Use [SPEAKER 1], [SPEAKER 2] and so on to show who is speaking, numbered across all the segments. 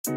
[SPEAKER 1] The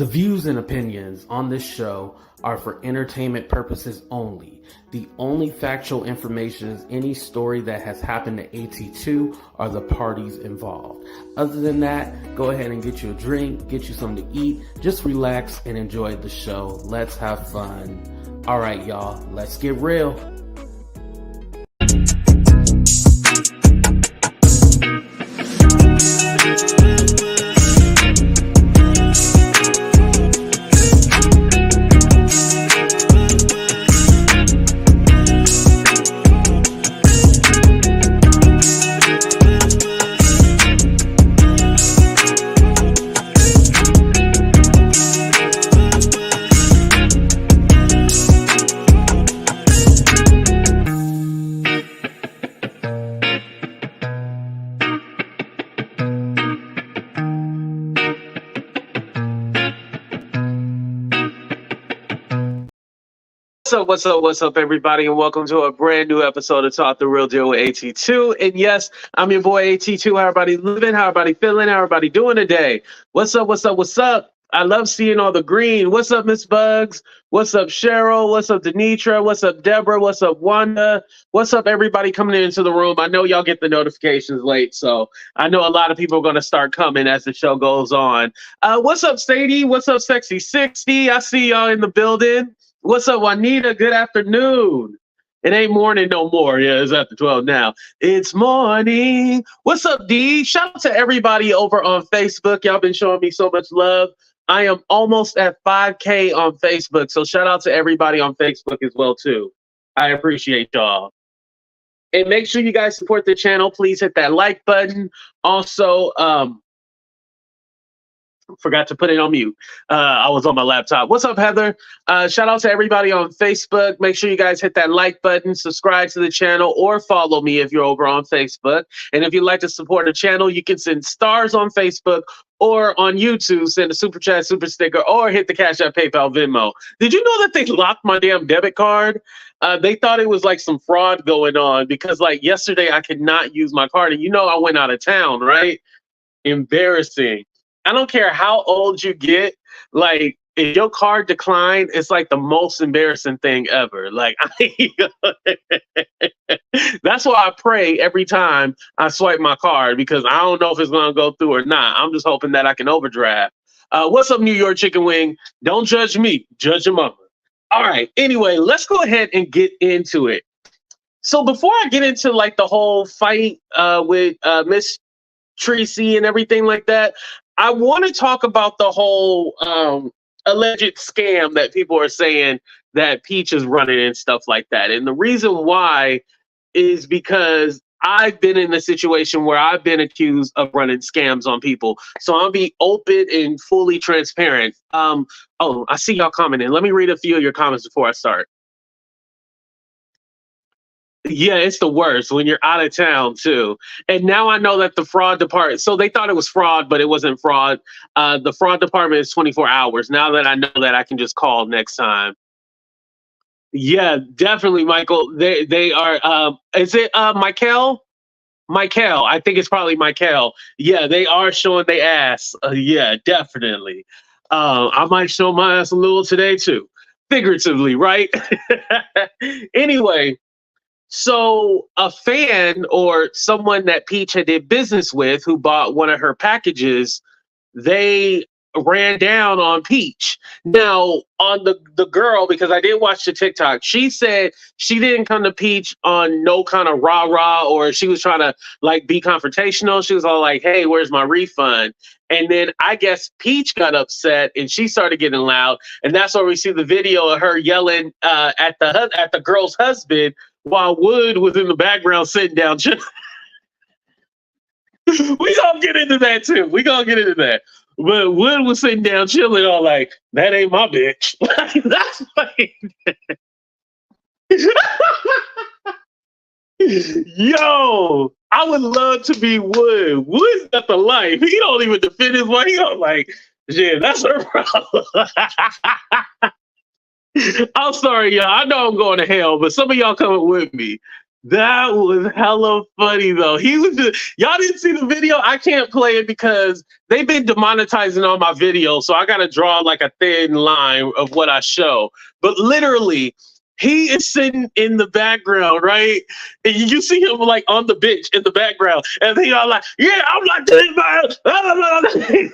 [SPEAKER 1] views and opinions on this show are for entertainment purposes only. The only factual information is any story that has happened to AT2 or the parties involved. Other than that, go ahead and get you a drink, get you something to eat, just relax and enjoy the show. Let's have fun. All right, y'all, let's get real. What's up, everybody, and welcome to a brand new episode of Talk the Real Deal with AT2. And yes, I'm your boy AT2. How everybody living? How everybody feeling? How everybody doing today? What's up? I love seeing all the green. What's up, Miss Bugs? What's up, Cheryl? What's up, Denitra? What's up, Deborah? What's up, Wanda? What's up, everybody coming into the room? I know y'all get the notifications late, so I know a lot of people are going to start coming as the show goes on. What's up, Sadie? What's up, Sexy 60? I see y'all in the building. What's up, Juanita? Good afternoon. It ain't morning no more. Yeah, it's after 12 now. It's morning. What's up, D? Shout out to everybody over on Facebook. Y'all been showing me so much love. I am almost at 5K on Facebook, so shout out to everybody on Facebook as well, too. I appreciate y'all. And make sure you guys support the channel. Please hit that like button. Also, forgot to put it on mute. I was on my laptop. What's up, Heather? Shout out to everybody on Facebook. Make sure you guys hit that like button, subscribe to the channel, or follow me if you're over on Facebook. And if you'd like to support the channel, you can send stars on Facebook or on YouTube, send a super chat, super sticker, or hit the Cash App, PayPal, Venmo. Did you know that they locked my damn debit card? They thought it was like some fraud going on because like yesterday I could not use my card. And you know I went out of town, right? Embarrassing. I don't care how old you get, like, if your card declined, it's like the most embarrassing thing ever. Like, that's why I pray every time I swipe my card because I don't know if it's going to go through or not. I'm just hoping that I can overdraft. What's up, New York Chicken Wing? Don't judge me. Judge your mama. All right. Anyway, let's go ahead and get into it. So before I get into, like, the whole fight with Miss Treasie and everything like that, I want to talk about the whole alleged scam that people are saying that Peach is running and stuff like that. And the reason why is because I've been in a situation where I've been accused of running scams on people. So I'll be open and fully transparent. Oh, I see y'all commenting. Let me read a few of your comments before I start. Yeah, it's the worst when you're out of town too. And now I know that the fraud department, so they thought it was fraud, but it wasn't fraud. The fraud department is 24 hours. Now that I know that, I can just call next time. Yeah, definitely, Michael. They are, is it Michael? Michael, I think it's probably Michael. Yeah, they are showing their ass. Yeah, definitely. I might show my ass a little today too. Figuratively, right? Anyway. So a fan or someone that Peach had did business with who bought one of her packages, they ran down on Peach. Now, on the girl, because I did watch the TikTok, she said she didn't come to Peach on no kind of rah-rah or she was trying to like be confrontational. She was all like, hey, where's my refund? And then I guess Peach got upset and she started getting loud. And that's where we see the video of her yelling at the girl's husband while Wood was in the background sitting down. We gonna get into that too. We gonna get into that. But Wood was sitting down chilling, all like, that ain't my bitch. Like, that's like, yo, I would love to be Wood. Wood's got the life. He don't even defend his wife. He don't like, yeah, that's her problem. I'm sorry, y'all. I know I'm going to hell, but some of y'all coming with me. That was hella funny though. He was just, y'all didn't see the video. I can't play it because they've been demonetizing all my videos, so I gotta draw like a thin line of what I show. But literally, he is sitting in the background, right? And you see him like on the bench in the background, and they are like, "Yeah, I'm like this, man."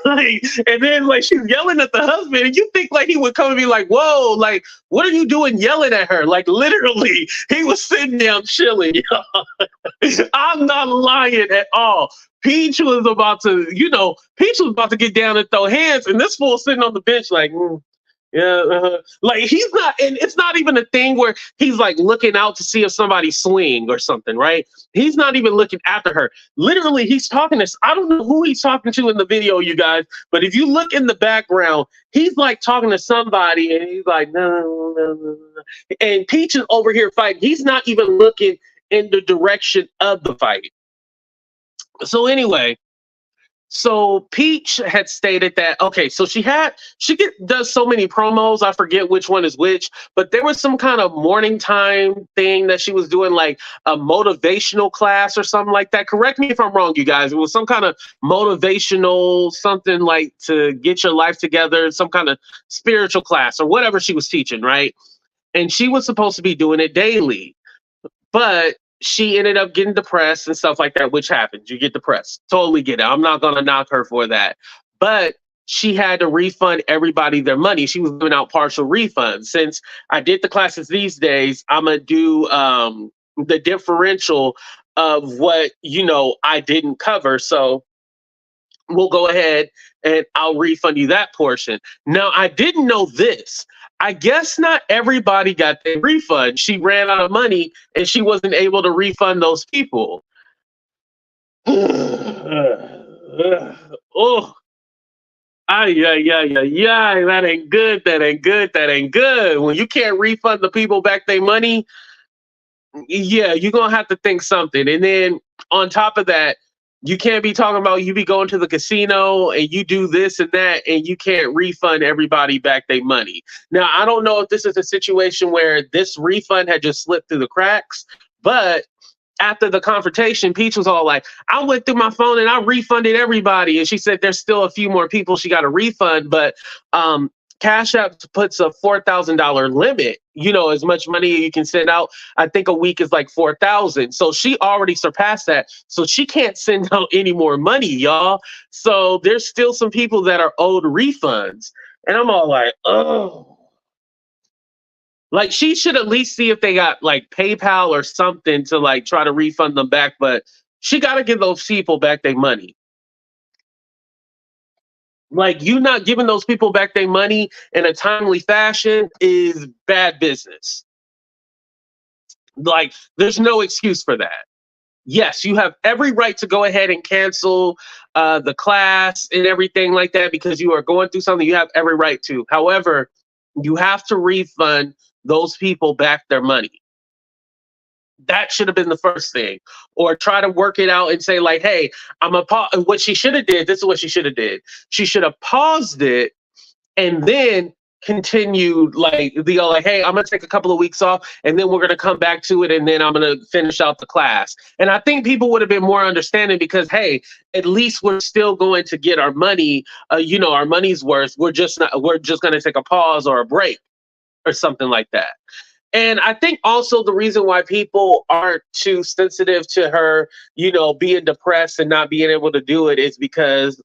[SPEAKER 1] Like, and then like she's yelling at the husband, and you think like he would come and be like, "Whoa, like what are you doing yelling at her?" Like literally, he was sitting down chilling. I'm not lying at all. Peach was about to, Peach was about to get down and throw hands, and this fool sitting on the bench like, yeah, like he's not, and it's not even a thing where he's like looking out to see if somebody's swing or something, right? He's not even looking after her. Literally, he's talking to, I don't know who he's talking to in the video, you guys, but if you look in the background, he's like talking to somebody, and he's like, no, no, no, no, no. And Peach is over here fighting. He's not even looking in the direction of the fight. So anyway, so Peach had stated that, okay, so does so many promos, I forget which one is which, but there was some kind of morning time thing that she was doing, like a motivational class or something like that. Correct me if I'm wrong, you guys. It was some kind of motivational something like to get your life together, some kind of spiritual class or whatever she was teaching, right? And she was supposed to be doing it daily. But she ended up getting depressed and stuff like that, which happens. You get depressed. Totally get it. I'm not going to knock her for that. But she had to refund everybody their money. She was giving out partial refunds. Since I did the classes these days, I'm going to do the differential of what, I didn't cover. So we'll go ahead and I'll refund you that portion. Now, I didn't know this. I guess not everybody got their refund. She ran out of money and she wasn't able to refund those people. Oh, yeah. That ain't good. That ain't good. That ain't good. When you can't refund the people back their money, yeah, you're going to have to think something. And then on top of that, you can't be talking about you be going to the casino and you do this and that and you can't refund everybody back their money. Now, I don't know if this is a situation where this refund had just slipped through the cracks, but after the confrontation, Peach was all like, I went through my phone and I refunded everybody. And she said there's still a few more people she got to refund, but Cash App puts a $4,000 limit, as much money you can send out. I think a week is like 4,000. So she already surpassed that. So she can't send out any more money, y'all. So there's still some people that are owed refunds. And I'm all like, oh. Like she should at least see if they got like PayPal or something to like try to refund them back. But she got to give those people back their money. Like you not giving those people back their money in a timely fashion is bad business. Like there's no excuse for that. Yes, you have every right to go ahead and cancel the class and everything like that because you are going through something. You have every right to. However, you have to refund those people back their money. That should have been the first thing. Or try to work it out and say like, hey, what she should have did, this is what she should have did. She should have paused it and then continued like hey, I'm gonna take a couple of weeks off and then we're gonna come back to it and then I'm gonna finish out the class. And I think people would have been more understanding because hey, at least we're still going to get our money, our money's worth. We're just gonna take a pause or a break or something like that. And I think also the reason why people aren't too sensitive to her, being depressed and not being able to do it is because,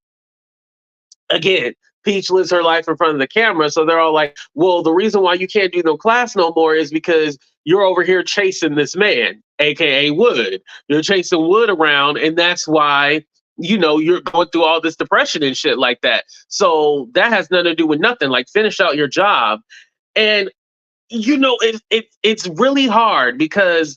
[SPEAKER 1] again, Peach lives her life in front of the camera. So they're all like, well, the reason why you can't do no class no more is because you're over here chasing this man, AKA Wood. You're chasing Wood around. And that's why, you're going through all this depression and shit like that. So that has nothing to do with nothing. Like finish out your job. And it's really hard because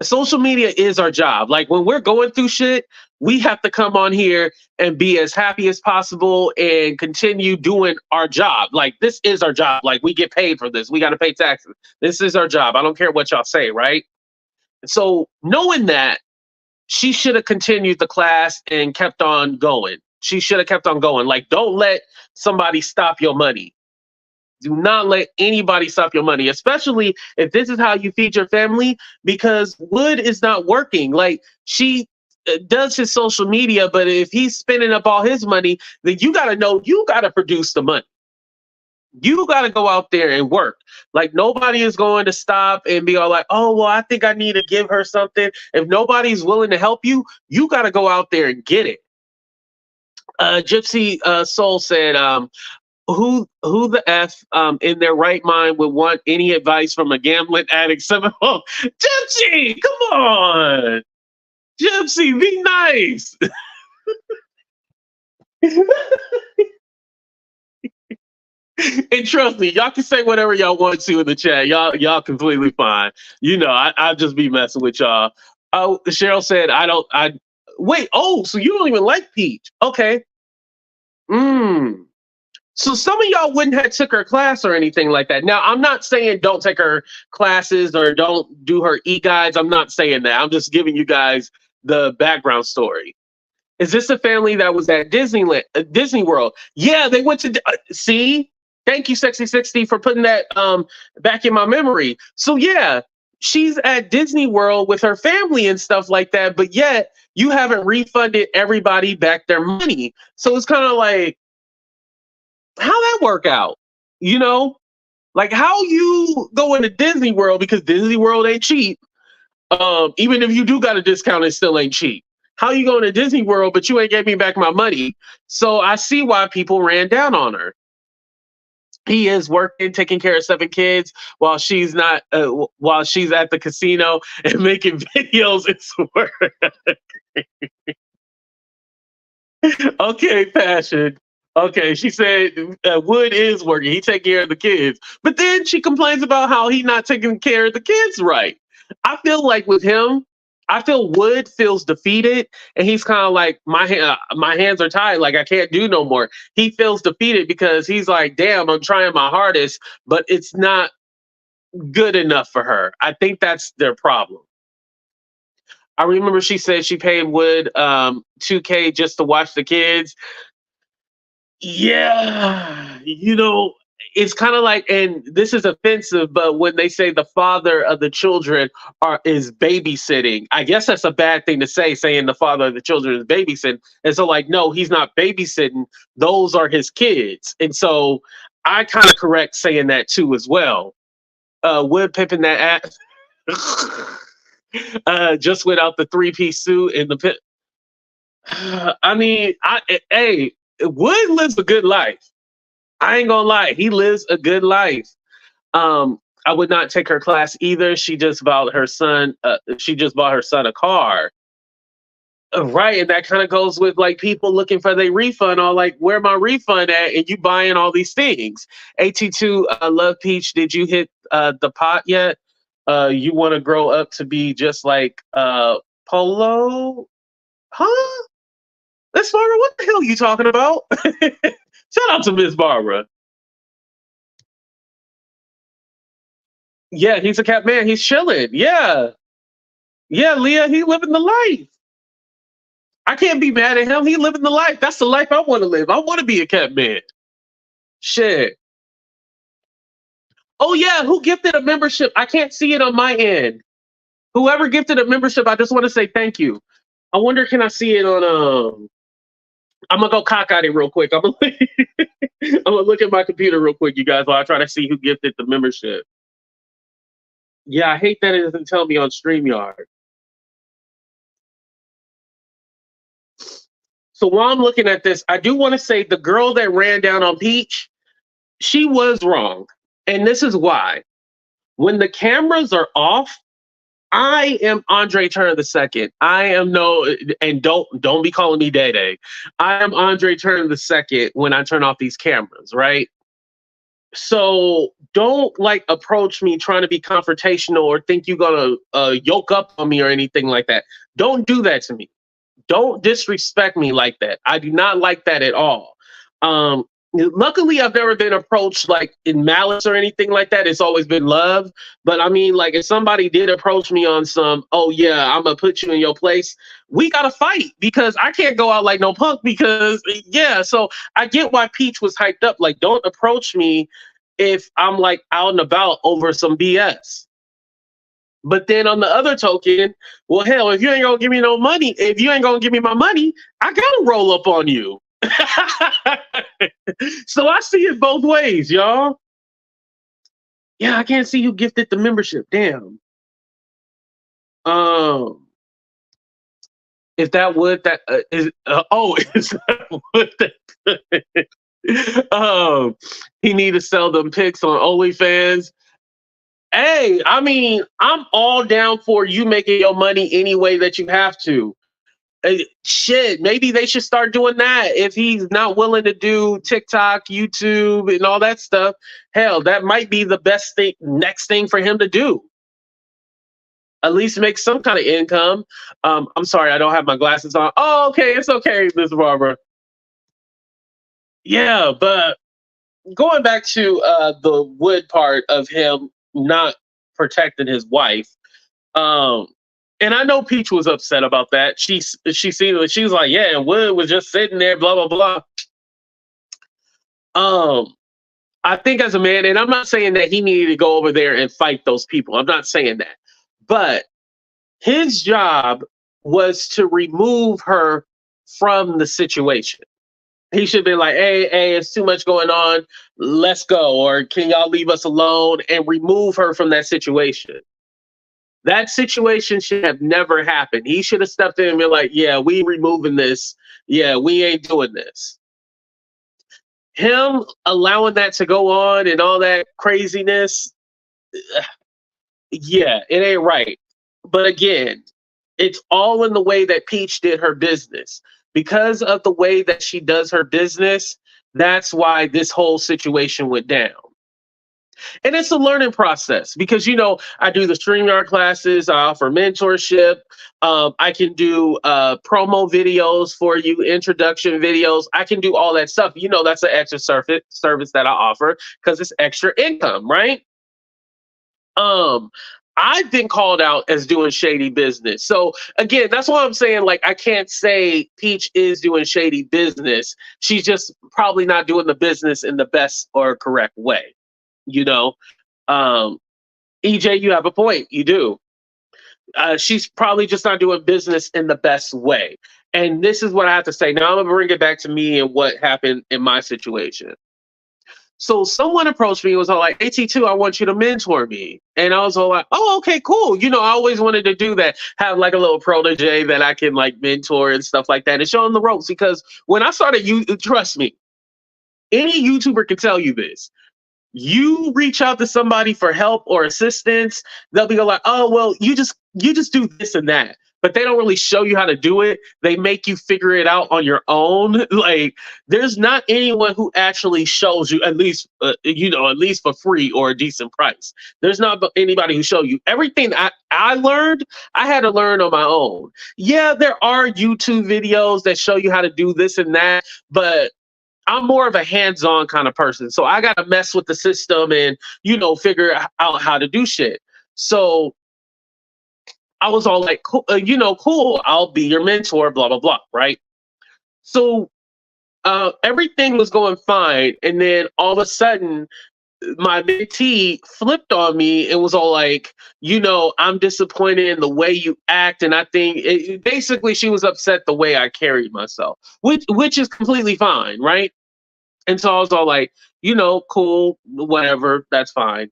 [SPEAKER 1] social media is our job. Like when we're going through shit, we have to come on here and be as happy as possible and continue doing our job. Like this is our job. Like we get paid for this. We got to pay taxes. This is our job. I don't care what y'all say, right? So knowing that, she should have continued the class and kept on going. She should have kept on going. Like don't let somebody stop your money. Do not let anybody stop your money, especially if this is how you feed your family, because Wood is not working. Like she does his social media, but if he's spending up all his money, then you got to know you got to produce the money. You got to go out there and work. Like nobody is going to stop and be all like, oh, well, I think I need to give her something. If nobody's willing to help you, you got to go out there and get it. Gypsy Soul said, who the F in their right mind would want any advice from a gambling addict? Gypsy, come on. Gypsy, be nice. And trust me, y'all can say whatever y'all want to in the chat. Y'all completely fine. You know, I'll just be messing with y'all. Oh, Cheryl said, I wait, oh, so you don't even like Peach. Okay. So some of y'all wouldn't have took her class or anything like that. Now, I'm not saying don't take her classes or don't do her e-guides. I'm not saying that. I'm just giving you guys the background story. Is this a family that was at Disneyland, Disney World? Yeah, they went to see. Thank you, Sexy 60, for putting that back in my memory. So yeah, she's at Disney World with her family and stuff like that, but yet you haven't refunded everybody back their money. So it's kind of like, how that work out? You know, like how you go into Disney World, because Disney World ain't cheap. Even if you do got a discount, it still ain't cheap. How you going to Disney World, but you ain't gave me back my money? So I see why people ran down on her. He is working, taking care of 7 kids while she's not, while she's at the casino and making videos. It's work. Okay, Passion. Okay, she said Wood is working. He take care of the kids, but then she complains about how he not taking care of the kids right. I feel like with him, I feel Wood feels defeated, and he's kind of like my hands are tied. Like I can't do no more. He feels defeated because he's like, damn, I'm trying my hardest, but it's not good enough for her. I think that's their problem. I remember she said she paid Wood $2K just to watch the kids. Yeah, you know, it's kind of like, and this is offensive, but when they say the father of the children is babysitting, I guess that's a bad thing to say, saying the father of the children is babysitting. And so, like, no, he's not babysitting; those are his kids. And so, I kind of correct saying that too as well. Wood pimping that ass. Just without the 3-piece suit and the pit. I mean, hey, Wood lives a good life. I ain't gonna lie, he lives a good life. I would not take her class either. She just bought her son. She just bought her son a car. Right, and that kind of goes with like people looking for their refund, or like, where my refund at? And you buying all these things. AT2, Love Peach. Did you hit the pot yet? You want to grow up to be just like Polo? Huh? Miss Barbara, what the hell are you talking about? Shout out to Miss Barbara. Yeah, he's a cat man. He's chilling. Yeah. Yeah, Leah, he living the life. I can't be mad at him. He living the life. That's the life I want to live. I want to be a cat man. Shit. Oh yeah, who gifted a membership? I can't see it on my end. Whoever gifted a membership, I just want to say thank you. I wonder, can I see it on I'm gonna go cock at it real quick. I'm gonna look at my computer real quick, you guys, while I try to see who gifted the membership. Yeah, I hate that it doesn't tell me on StreamYard. So while I'm looking at this, I do want to say the girl that ran down on Peach, she was wrong. And this is why. When the cameras are off, I am Andre Turner II. I am and don't be calling me Day Day. I am Andre Turner II when I turn off these cameras, right? So don't like approach me trying to be confrontational or think you're gonna yoke up on me or anything like that. Don't do that to me. Don't disrespect me like that. I do not like that at all. Um, Luckily, I've never been approached like in malice or anything like that. It's always been love. But I mean, like, if somebody did approach me on some, oh yeah, I'm gonna put you in your place, we gotta fight because I can't go out like no punk because yeah. So I get why Peach was hyped up. Like, don't approach me if I'm like out and about over some BS. But then on the other token, well, hell, if you ain't gonna give me no money, if you ain't gonna give me my money, I gotta roll up on you. So I see it both ways, y'all. Yeah, I can't see who gifted the membership. Damn. Um, if that would that is oh, is that would that he need to sell them pics on OnlyFans. Hey, I mean, I'm all down for you making your money any way that you have to. Shit, maybe they should start doing that if he's not willing to do TikTok, YouTube, and all that stuff. Hell, that might be the best thing, next thing for him to do. At least make some kind of income. I'm sorry, I don't have my glasses on. Oh, okay, it's okay, Miss Barbara. Yeah, but going back to the wood part of him not protecting his wife. Um, and I know Peach was upset about that. She seen it. She was like, "Yeah, Wood was just sitting there, blah blah blah." Um, I think as a man, and I'm not saying that he needed to go over there and fight those people. I'm not saying that, but his job was to remove her from the situation. He should be like, hey, it's too much going on. Let's go. Or can y'all leave us alone and remove her from that situation? That situation should have never happened. He should have stepped in and been like, yeah, we removing this. Yeah, we ain't doing this. Him allowing that to go on and all that craziness, yeah, it ain't right. But again, it's all in the way that Peach did her business. Because of the way that she does her business, that's why this whole situation went down. And it's a learning process because, I do the StreamYard classes, I offer mentorship. I can do promo videos for you, introduction videos. I can do all that stuff. That's an extra service that I offer because it's extra income, right? Um, I've been called out as doing shady business. So again, that's why I'm saying, like, I can't say Peach is doing shady business. She's just probably not doing the business in the best or correct way. You know, um, EJ, you have a point. You do. She's probably just not doing business in the best way. And this is what I have to say. Now I'm gonna bring it back to me and what happened in my situation. So someone approached me and was all like, AT2, I want you to mentor me. And I was all like, oh, okay, cool. I always wanted to do that, have like a little protege that I can like mentor and stuff like that and show them the ropes. Because when I started, trust me, any YouTuber can tell you this. You reach out to somebody for help or assistance, they'll be like, oh, well, you just do this and that. But they don't really show you how to do it. They make you figure it out on your own. Like, there's not anyone who actually shows you, at least, at least for free or a decent price. There's not anybody who show you everything I learned. I had to learn on my own. Yeah, there are YouTube videos that show you how to do this and that, but I'm more of a hands-on kind of person. So I got to mess with the system and, figure out how to do shit. So I was all like, cool, cool. I'll be your mentor, blah, blah, blah. Right. So everything was going fine. And then all of a sudden, my mentee flipped on me and was all like, I'm disappointed in the way you act. And I think basically she was upset the way I carried myself, which is completely fine. Right. And so I was all like, cool, whatever, that's fine.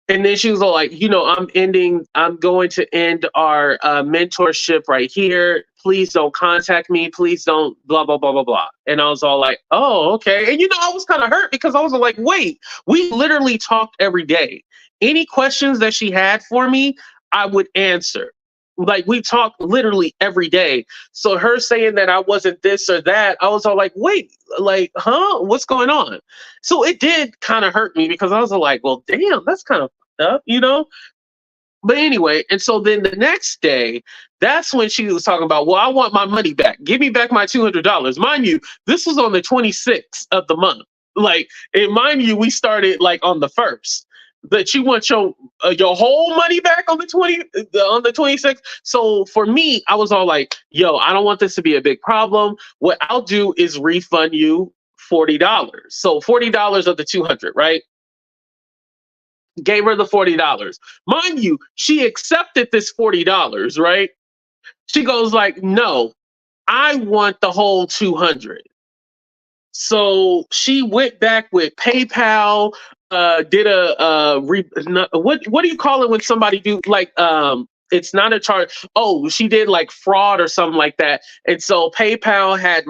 [SPEAKER 1] And then she was all like, I'm going to end our mentorship right here. Please don't contact me. Please don't blah, blah, blah, blah, blah. And I was all like, oh, okay. And, I was kind of hurt because I was like, wait, we literally talked every day. Any questions that she had for me, I would answer. Like we talk literally every day. So her saying that I wasn't this or that, I was all like, wait, like, huh? What's going on? So it did kind of hurt me because I was like, well, damn, that's kind of fucked up, you know? But anyway, and so then the next day, that's when she was talking about, well, I want my money back. Give me back my $200. Mind you, this was on the 26th of the month. Like, and mind you, we started like on the first. That you want your whole money back on the 26th. So for me, I was all like, yo, I don't want this to be a big problem. What I'll do is refund you $40. So $40 of the 200, right? Gave her the $40. Mind you, she accepted this $40, right? She goes like, "No, I want the whole 200." So she went back with PayPal, did what do you call it when somebody do like it's not a charge. Oh, she did like fraud or something like that. And so PayPal had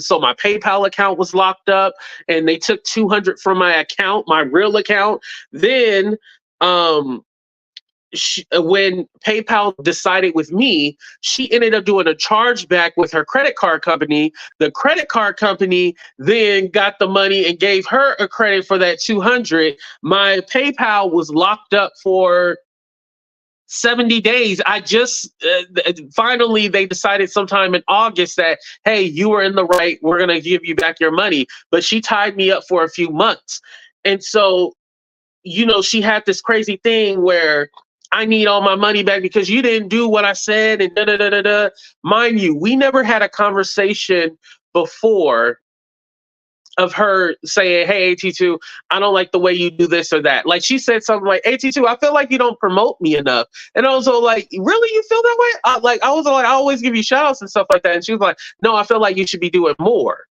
[SPEAKER 1] so my PayPal account was locked up and they took 200 from my account, my real account. Then um when PayPal decided with me, she ended up doing a chargeback with her credit card company. The credit card company then got the money and gave her a credit for that 200. My PayPal was locked up for 70 days. I just finally they decided sometime in August that, hey, you were in the right. We're going to give you back your money. But she tied me up for a few months. And so, you know, she had this crazy thing where I need all my money back because you didn't do what I said and da da da da da. Mind you, we never had a conversation before of her saying, "Hey, AT2, I don't like the way you do this or that." Like she said something like, "AT2, I feel like you don't promote me enough." And I was all like, "Really, you feel that way?" I was all like, "I always give you shout outs and stuff like that." And she was like, "No, I feel like you should be doing more."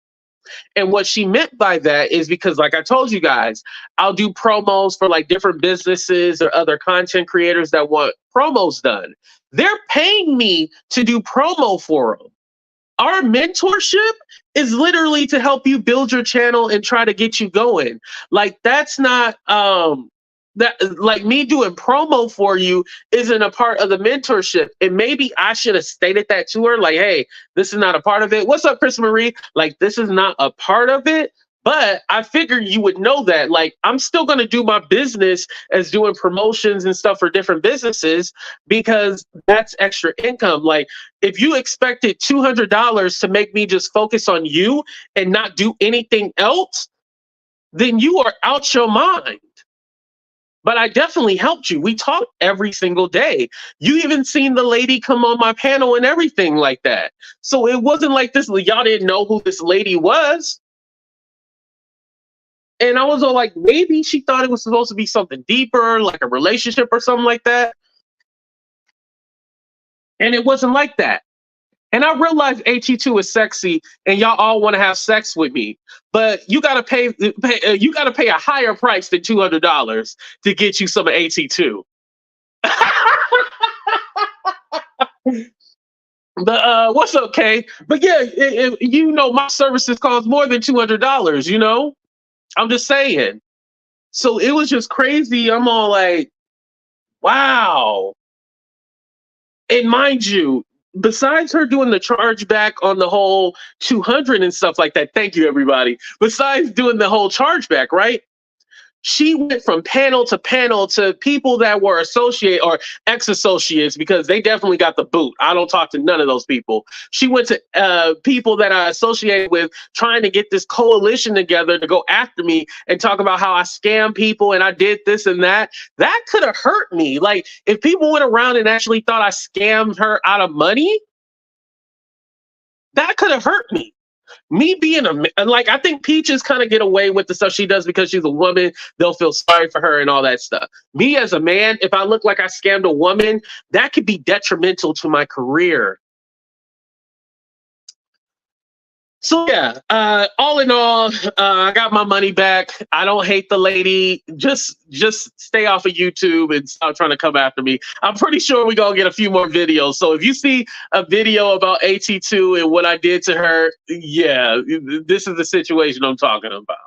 [SPEAKER 1] And what she meant by that is because, like I told you guys, I'll do promos for like different businesses or other content creators that want promos done. They're paying me to do promo for them. Our mentorship is literally to help you build your channel and try to get you going. Like that's not that like me doing promo for you isn't a part of the mentorship. And maybe I should have stated that to her, like, hey, this is not a part of it. What's up, Chris Marie? Like, this is not a part of it. But I figured you would know that. Like, I'm still going to do my business as doing promotions and stuff for different businesses because that's extra income. Like, if you expected $200 to make me just focus on you and not do anything else, then you are out your mind. But I definitely helped you. We talked every single day. You even seen the lady come on my panel and everything like that. So it wasn't like this, y'all didn't know who this lady was. And I was all like, maybe she thought it was supposed to be something deeper, like a relationship or something like that. And it wasn't like that. And I realize AT2 is sexy and y'all all want to have sex with me. But you gotta pay you gotta pay a higher price than $200 to get you some of AT2. But what's okay? But yeah, you know my services cost more than $200. You know, I'm just saying. So it was just crazy. I'm all like, wow. And mind you, besides her doing the chargeback on the whole 200 and stuff like that, thank you everybody. Besides doing the whole chargeback, right? She went from panel to people that were associate or ex-associates because they definitely got the boot. I don't talk to none of those people. She went to people that I associate with trying to get this coalition together to go after me and talk about how I scam people and I did this and that. That could have hurt me. Like if people went around and actually thought I scammed her out of money, that could have hurt me. Me being like, I think Peaches kind of get away with the stuff she does because she's a woman. They'll feel sorry for her and all that stuff. Me as a man, if I look like I scammed a woman, that could be detrimental to my career. So yeah, all in all, I got my money back. I don't hate the lady. Just stay off of YouTube and stop trying to come after me. I'm pretty sure we're gonna get a few more videos. So if you see a video about AT2 and what I did to her, yeah, this is the situation I'm talking about.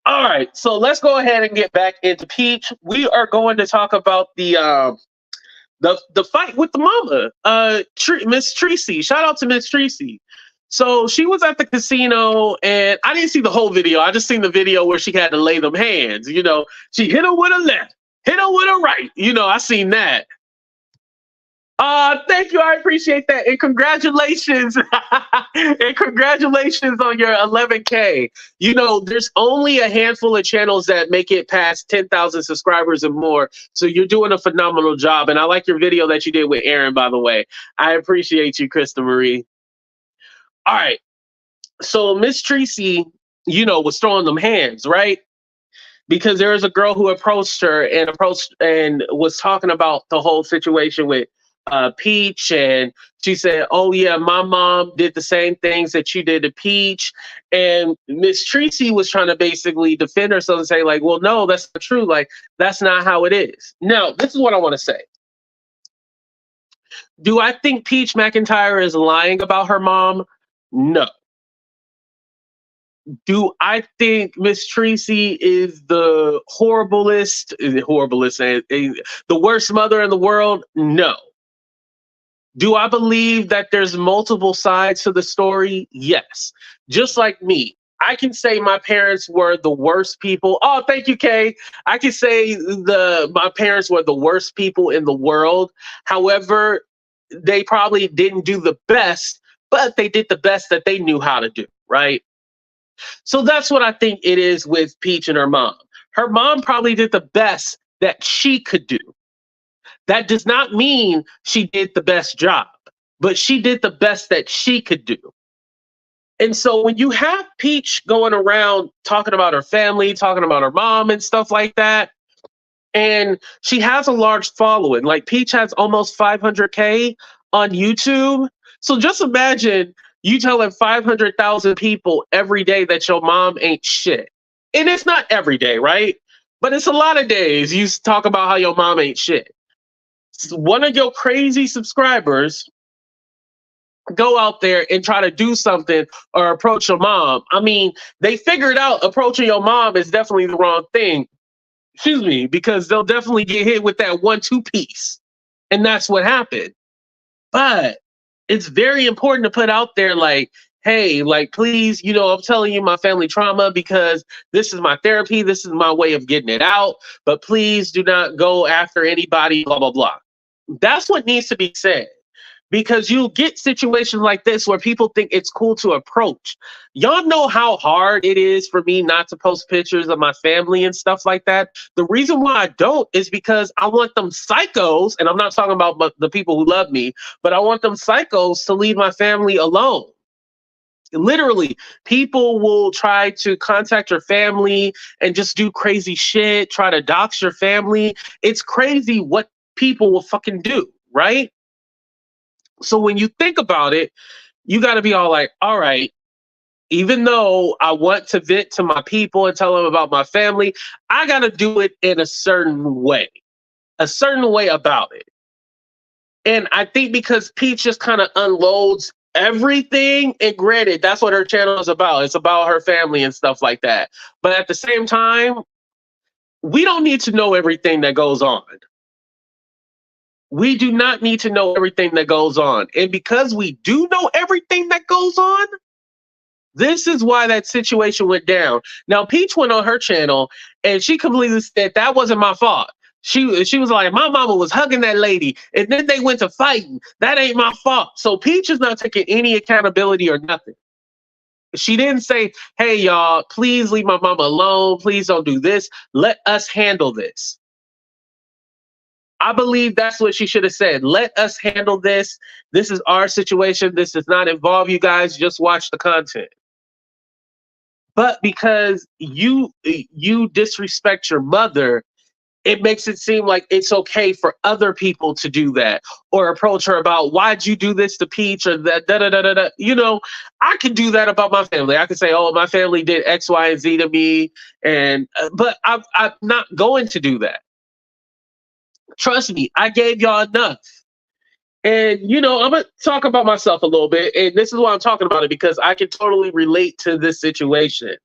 [SPEAKER 1] All right, so let's go ahead and get back into Peach. We are going to talk about The fight with the mama, Miss Treasie. Shout out to Miss Treasie. So she was at the casino, and I didn't see the whole video. I just seen the video where she had to lay them hands. You know, she hit her with a left, hit her with a right. You know, I seen that. Thank you. I appreciate that. And congratulations. And congratulations on your 11K. You know, there's only a handful of channels that make it past 10,000 subscribers and more. So you're doing a phenomenal job. And I like your video that you did with Aaron, by the way. I appreciate you, Krista Marie. All right. So Miss Treasie, you know, was throwing them hands, right? Because there was a girl who approached her and was talking about the whole situation with Peach, and she said, "Oh yeah, my mom did the same things that you did to Peach." And Miss Treasie was trying to basically defend herself and say, like, "Well, no, that's not true. Like, that's not how it is." Now, this is what I want to say. Do I think Peach McIntyre is lying about her mom? No. Do I think Miss Treasie is the the worst mother in the world? No. Do I believe that there's multiple sides to the story? Yes. Just like me, I can say my parents were the worst people. Oh, thank you, Kay. I can say my parents were the worst people in the world. However, they probably didn't do the best, but they did the best that they knew how to do, right? So that's what I think it is with Peach and her mom. Her mom probably did the best that she could do. That does not mean she did the best job, but she did the best that she could do. And so when you have Peach going around talking about her family, talking about her mom and stuff like that, and she has a large following, like Peach has almost 500K on YouTube. So just imagine you telling 500,000 people every day that your mom ain't shit. And it's not every day, right? But it's a lot of days you talk about how your mom ain't shit. One of your crazy subscribers go out there and try to do something or approach your mom. I mean, they figured out approaching your mom is definitely the wrong thing. Excuse me, because they'll definitely get hit with that 1-2 piece. And that's what happened. But it's very important to put out there, like, hey, like, please, you know, I'm telling you my family trauma because this is my therapy. This is my way of getting it out. But please do not go after anybody, blah, blah, blah. That's what needs to be said, because you'll get situations like this where people think it's cool to approach. Y'all know how hard it is for me not to post pictures of my family and stuff like that. The reason why I don't is because I want them psychos, and I'm not talking about the people who love me, but I want them psychos to leave my family alone. Literally, people will try to contact your family and just do crazy shit, try to dox your family. It's crazy what people will fucking do, right? So when you think about it, you got to be all like, all right, even though I want to vent to my people and tell them about my family, I got to do it in a certain way about it. And I think because Peach just kind of unloads everything, and granted, that's what her channel is about. It's about her family and stuff like that. But at the same time, we don't need to know everything that goes on. We do not need to know everything that goes on. And because we do know everything that goes on, this is why that situation went down. Now, Peach went on her channel and she completely said that wasn't my fault. She was like, my mama was hugging that lady and then they went to fighting. That ain't my fault. So Peach is not taking any accountability or nothing. She didn't say, hey, y'all, please leave my mama alone. Please don't do this. Let us handle this. I believe that's what she should have said. Let us handle this. This is our situation. This does not involve you guys. Just watch the content. But because you disrespect your mother, it makes it seem like it's okay for other people to do that or approach her about why'd you do this to Peach or that da da da da da. You know, I could do that about my family. I could say, oh, my family did X, Y, and Z to me, and but I'm not going to do that. Trust me, I gave y'all enough. And, you know, I'm going to talk about myself a little bit. And this is why I'm talking about it, because I can totally relate to this situation.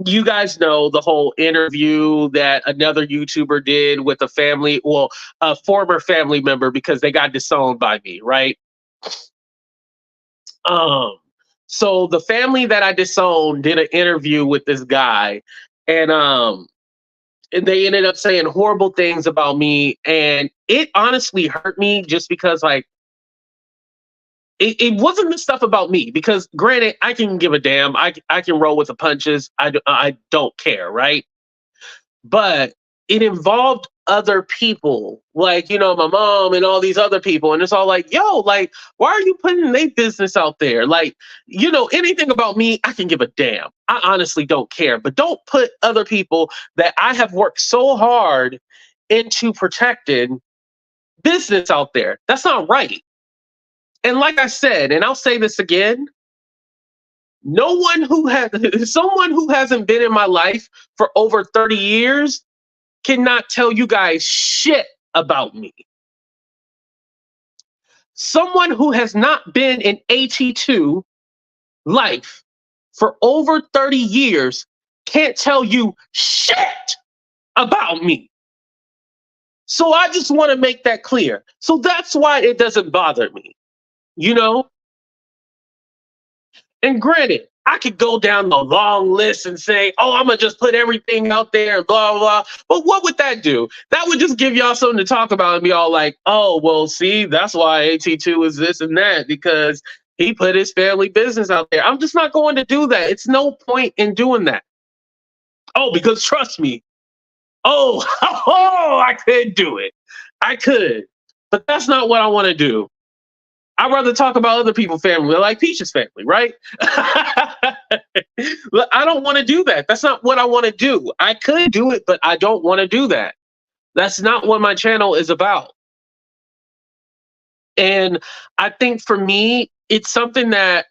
[SPEAKER 1] You guys know the whole interview that another YouTuber did with a family, well, a former family member, because they got disowned by me, right? Um, so the family that I disowned did an interview with this guy, and and they ended up saying horrible things about me, and it honestly hurt me just because like it wasn't the stuff about me, because granted I can give a damn, I can roll with the punches, I don't care, right? But it involved other people, like, my mom and all these other people, and it's all like, yo, like, why are you putting their business out there? Like, anything about me, I can give a damn, I honestly don't care, but don't put other people that I have worked so hard into protecting business out there. That's not right. And like I said, and I'll say this again, no one who has someone who hasn't been in my life for over 30 years cannot tell you guys shit about me. Someone who has not been in AT2 life for over 30 years can't tell you shit about me. So I just want to make that clear. So that's why it doesn't bother me, you know? And granted, I could go down the long list and say, oh, I'm going to just put everything out there and blah, blah, blah. But what would that do? That would just give y'all something to talk about and be all like, oh, well, see, that's why AT2 is this and that, because he put his family business out there. I'm just not going to do that. It's no point in doing that. Oh, because trust me, oh, oh, I could do it. I could. But that's not what I want to do. I'd rather talk about other people's family, like Peach's family, right? Look, I don't want to do that. That's not what I want to do. I could do it, but I don't want to do that. That's not what my channel is about. And I think for me, it's something that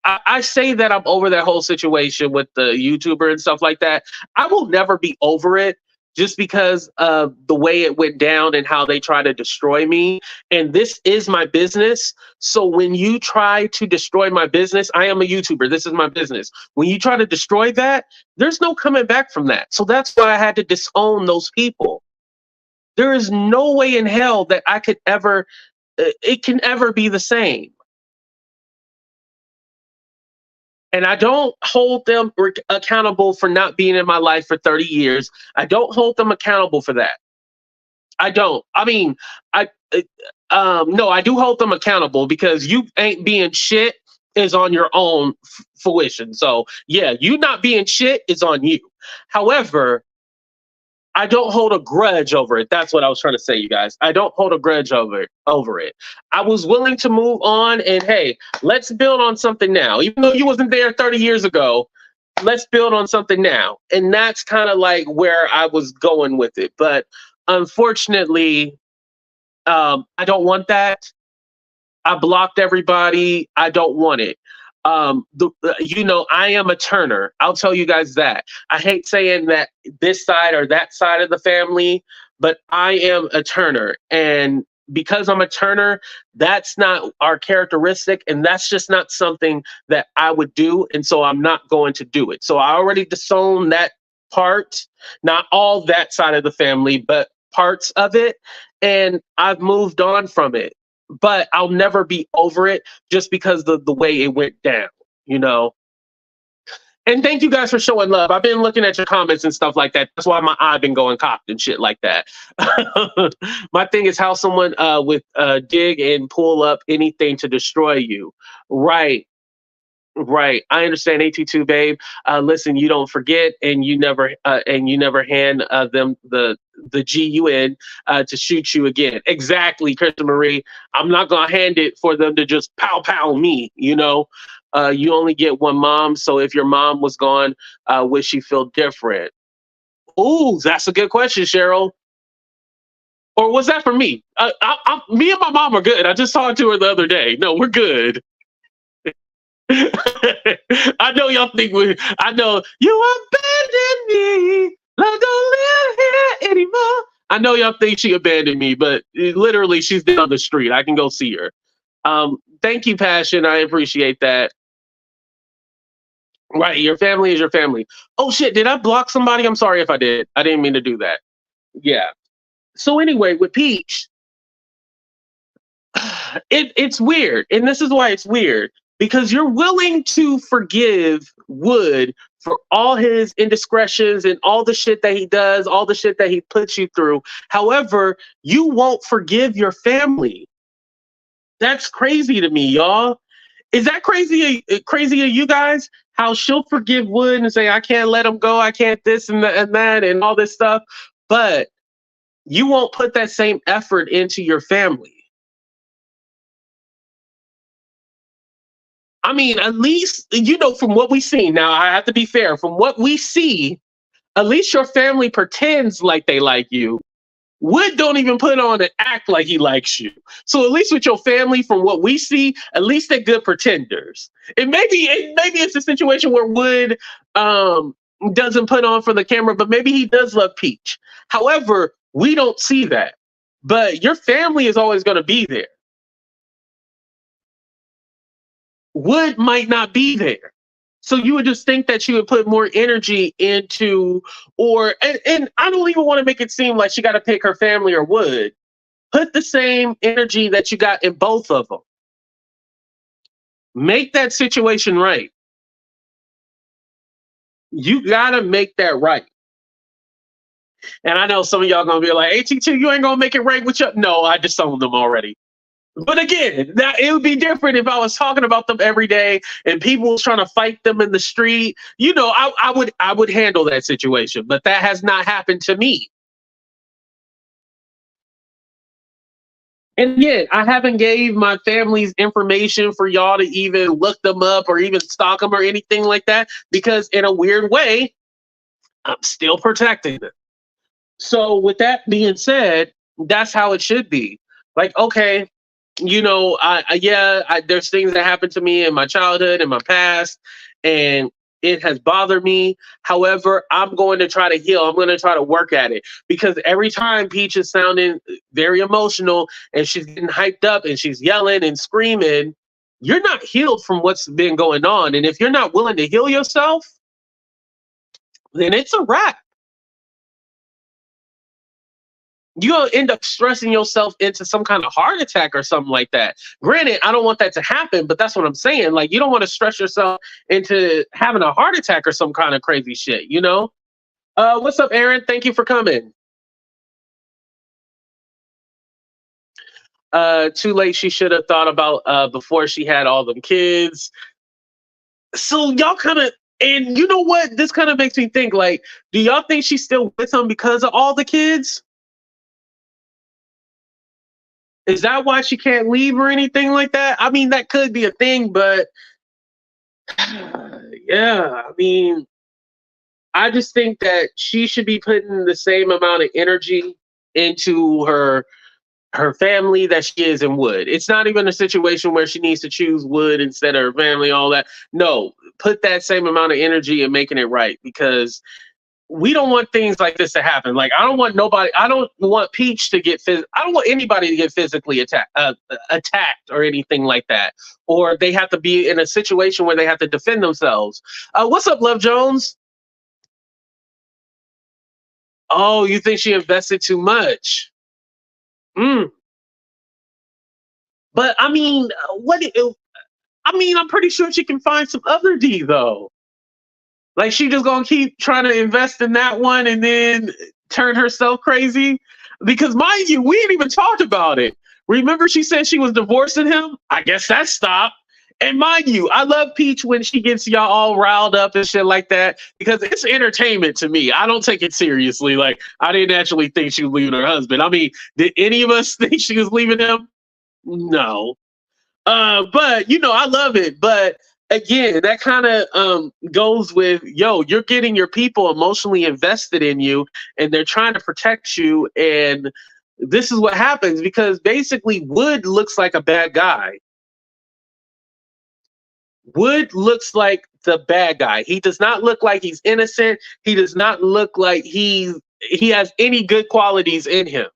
[SPEAKER 1] I say that I'm over that whole situation with the YouTuber and stuff like that. I will never be over it, just because of the way it went down and how they try to destroy me. And this is my business. So when you try to destroy my business, I am a YouTuber. This is my business. When you try to destroy that, there's no coming back from that. So that's why I had to disown those people. There is no way in hell that I could ever, it can ever be the same. And I don't hold them accountable for not being in my life for 30 years. I don't hold them accountable for that. I don't. I mean, I no, I do hold them accountable, because you ain't being shit is on your own fruition. So yeah, you not being shit is on you. However, I don't hold a grudge over it. That's what I was trying to say, you guys. I don't hold a grudge over it. I was willing to move on, and hey, let's build on something now. Even though you wasn't there 30 years ago, let's build on something now. And that's kind of like where I was going with it. But unfortunately, I don't want that. I blocked everybody. I don't want it. I am a Turner. I'll tell you guys that. I hate saying that this side or that side of the family, but I am a Turner. And because I'm a Turner, that's not our characteristic. And that's just not something that I would do. And so I'm not going to do it. So I already disowned that part, not all that side of the family, but parts of it. And I've moved on from it, but I'll never be over it just because the way it went down, you know. And thank you guys for showing love. I've been looking at your comments and stuff like that. That's why my eye been going cocked and shit like that. My thing is how someone with dig and pull up anything to destroy you. Right. Right, I understand. AT2 babe. Listen, you don't forget, and you never hand them the GUN to shoot you again. Exactly, Krista Marie. I'm not gonna hand it for them to just pow pow me. You only get one mom, so if your mom was gone, would she feel different? Ooh, that's a good question, Cheryl. Or was that for me? Me and my mom are good. I just talked to her the other day. No, we're good. I know y'all think I know you abandoned me. Love don't live here anymore. I know y'all think she abandoned me, but literally she's down the street. I can go see her. Thank you, Passion. I appreciate that. Right, your family is your family. Oh shit, did I block somebody? I'm sorry if I did. I didn't mean to do that. Yeah. So anyway, with Peach, it's weird, and this is why it's weird because you're willing to forgive Wood for all his indiscretions and all the shit that he does, all the shit that he puts you through. However, you won't forgive your family. That's crazy to me, y'all. Is that crazy of you guys? How she'll forgive Wood and say, I can't let him go, I can't this and that and all this stuff, but you won't put that same effort into your family. I mean, at least, from what we see, now I have to be fair, from what we see, at least your family pretends like they like you. Wood don't even put on an act like he likes you. So at least with your family, from what we see, at least they're good pretenders. Maybe it's a situation where Wood doesn't put on for the camera, but maybe he does love Peach. However, we don't see that. But your family is always going to be there. Wood might not be there. So you would just think that she would put more energy into, and I don't even want to make it seem like she got to pick her family or Wood. Put the same energy that you got in both of them. Make that situation right. You gotta make that right. And I know some of y'all gonna be like, AT2, you ain't gonna make it right with you. No, I disowned them already. But again, that it would be different if I was talking about them every day and people was trying to fight them in the street. I would handle that situation, but that has not happened to me. And yet, I haven't gave my family's information for y'all to even look them up or even stalk them or anything like that because, in a weird way, I'm still protecting them. So, with that being said, that's how it should be. Like, okay, there's things that happened to me in my childhood, in my past, and it has bothered me. However, I'm going to try to heal. I'm going to try to work at it because every time Peach is sounding very emotional and she's getting hyped up and she's yelling and screaming, you're not healed from what's been going on. And if you're not willing to heal yourself, then it's a wrap. You'll end up stressing yourself into some kind of heart attack or something like that. Granted, I don't want that to happen, but that's what I'm saying. Like, you don't want to stress yourself into having a heart attack or some kind of crazy shit. What's up, Aaron? Thank you for coming. Too late. She should have thought about before she had all them kids. So y'all kind of, and you know what? This kind of makes me think. Like, do y'all think she's still with him because of all the kids? Is that why she can't leave or anything like that? I mean, that could be a thing, but yeah, I mean, I just think that she should be putting the same amount of energy into her family that she is in Wood. It's not even a situation where she needs to choose Wood instead of her family, all that. No, put that same amount of energy in making it right because we don't want things like this to happen. Like, I don't want nobody. I don't want Peach to get. I don't want anybody to get physically attacked or anything like that. Or they have to be in a situation where they have to defend themselves. What's up, Love Jones? Oh, you think she invested too much? Mm. But I mean, I mean, I'm pretty sure she can find some other D though. Like, she just gonna keep trying to invest in that one and then turn herself crazy? Because mind you, we ain't even talked about it. Remember she said she was divorcing him? I guess that stopped. And mind you, I love Peach when she gets y'all all riled up and shit like that because it's entertainment to me. I don't take it seriously. Like, I didn't actually think she was leaving her husband. I mean, did any of us think she was leaving him? No. But I love it. But again, that kind of goes with, you're getting your people emotionally invested in you and they're trying to protect you. And this is what happens because basically Wood looks like a bad guy. Wood looks like the bad guy. He does not look like he's innocent. He does not look like he has any good qualities in him.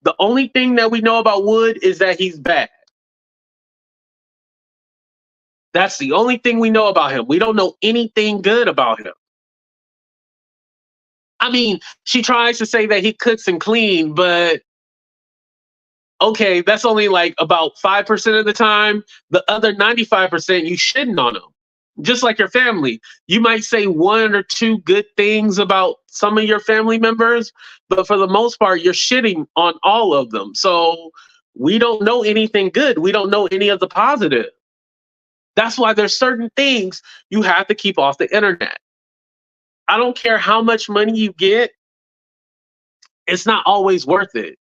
[SPEAKER 1] The only thing that we know about Wood is that he's bad. That's the only thing we know about him. We don't know anything good about him. I mean, she tries to say that he cooks and clean, but okay, that's only like about 5% of the time. The other 95%, you shitting on them. Just like your family. You might say one or two good things about some of your family members, but for the most part, you're shitting on all of them. So we don't know anything good. We don't know any of the positive. That's why there's certain things you have to keep off the internet. I don't care how much money you get, it's not always worth it.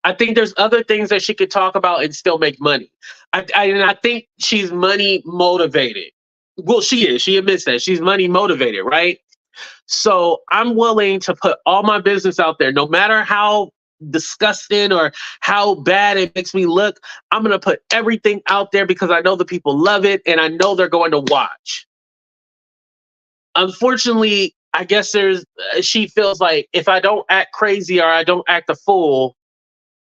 [SPEAKER 1] I think there's other things that she could talk about and still make money. And I think she's money motivated. Well, she is. She admits that she's money motivated, right? So I'm willing to put all my business out there, no matter how disgusting or how bad it makes me look. I'm going to put everything out there because I know the people love it and I know they're going to watch. Unfortunately, I guess she feels like if I don't act crazy or I don't act a fool,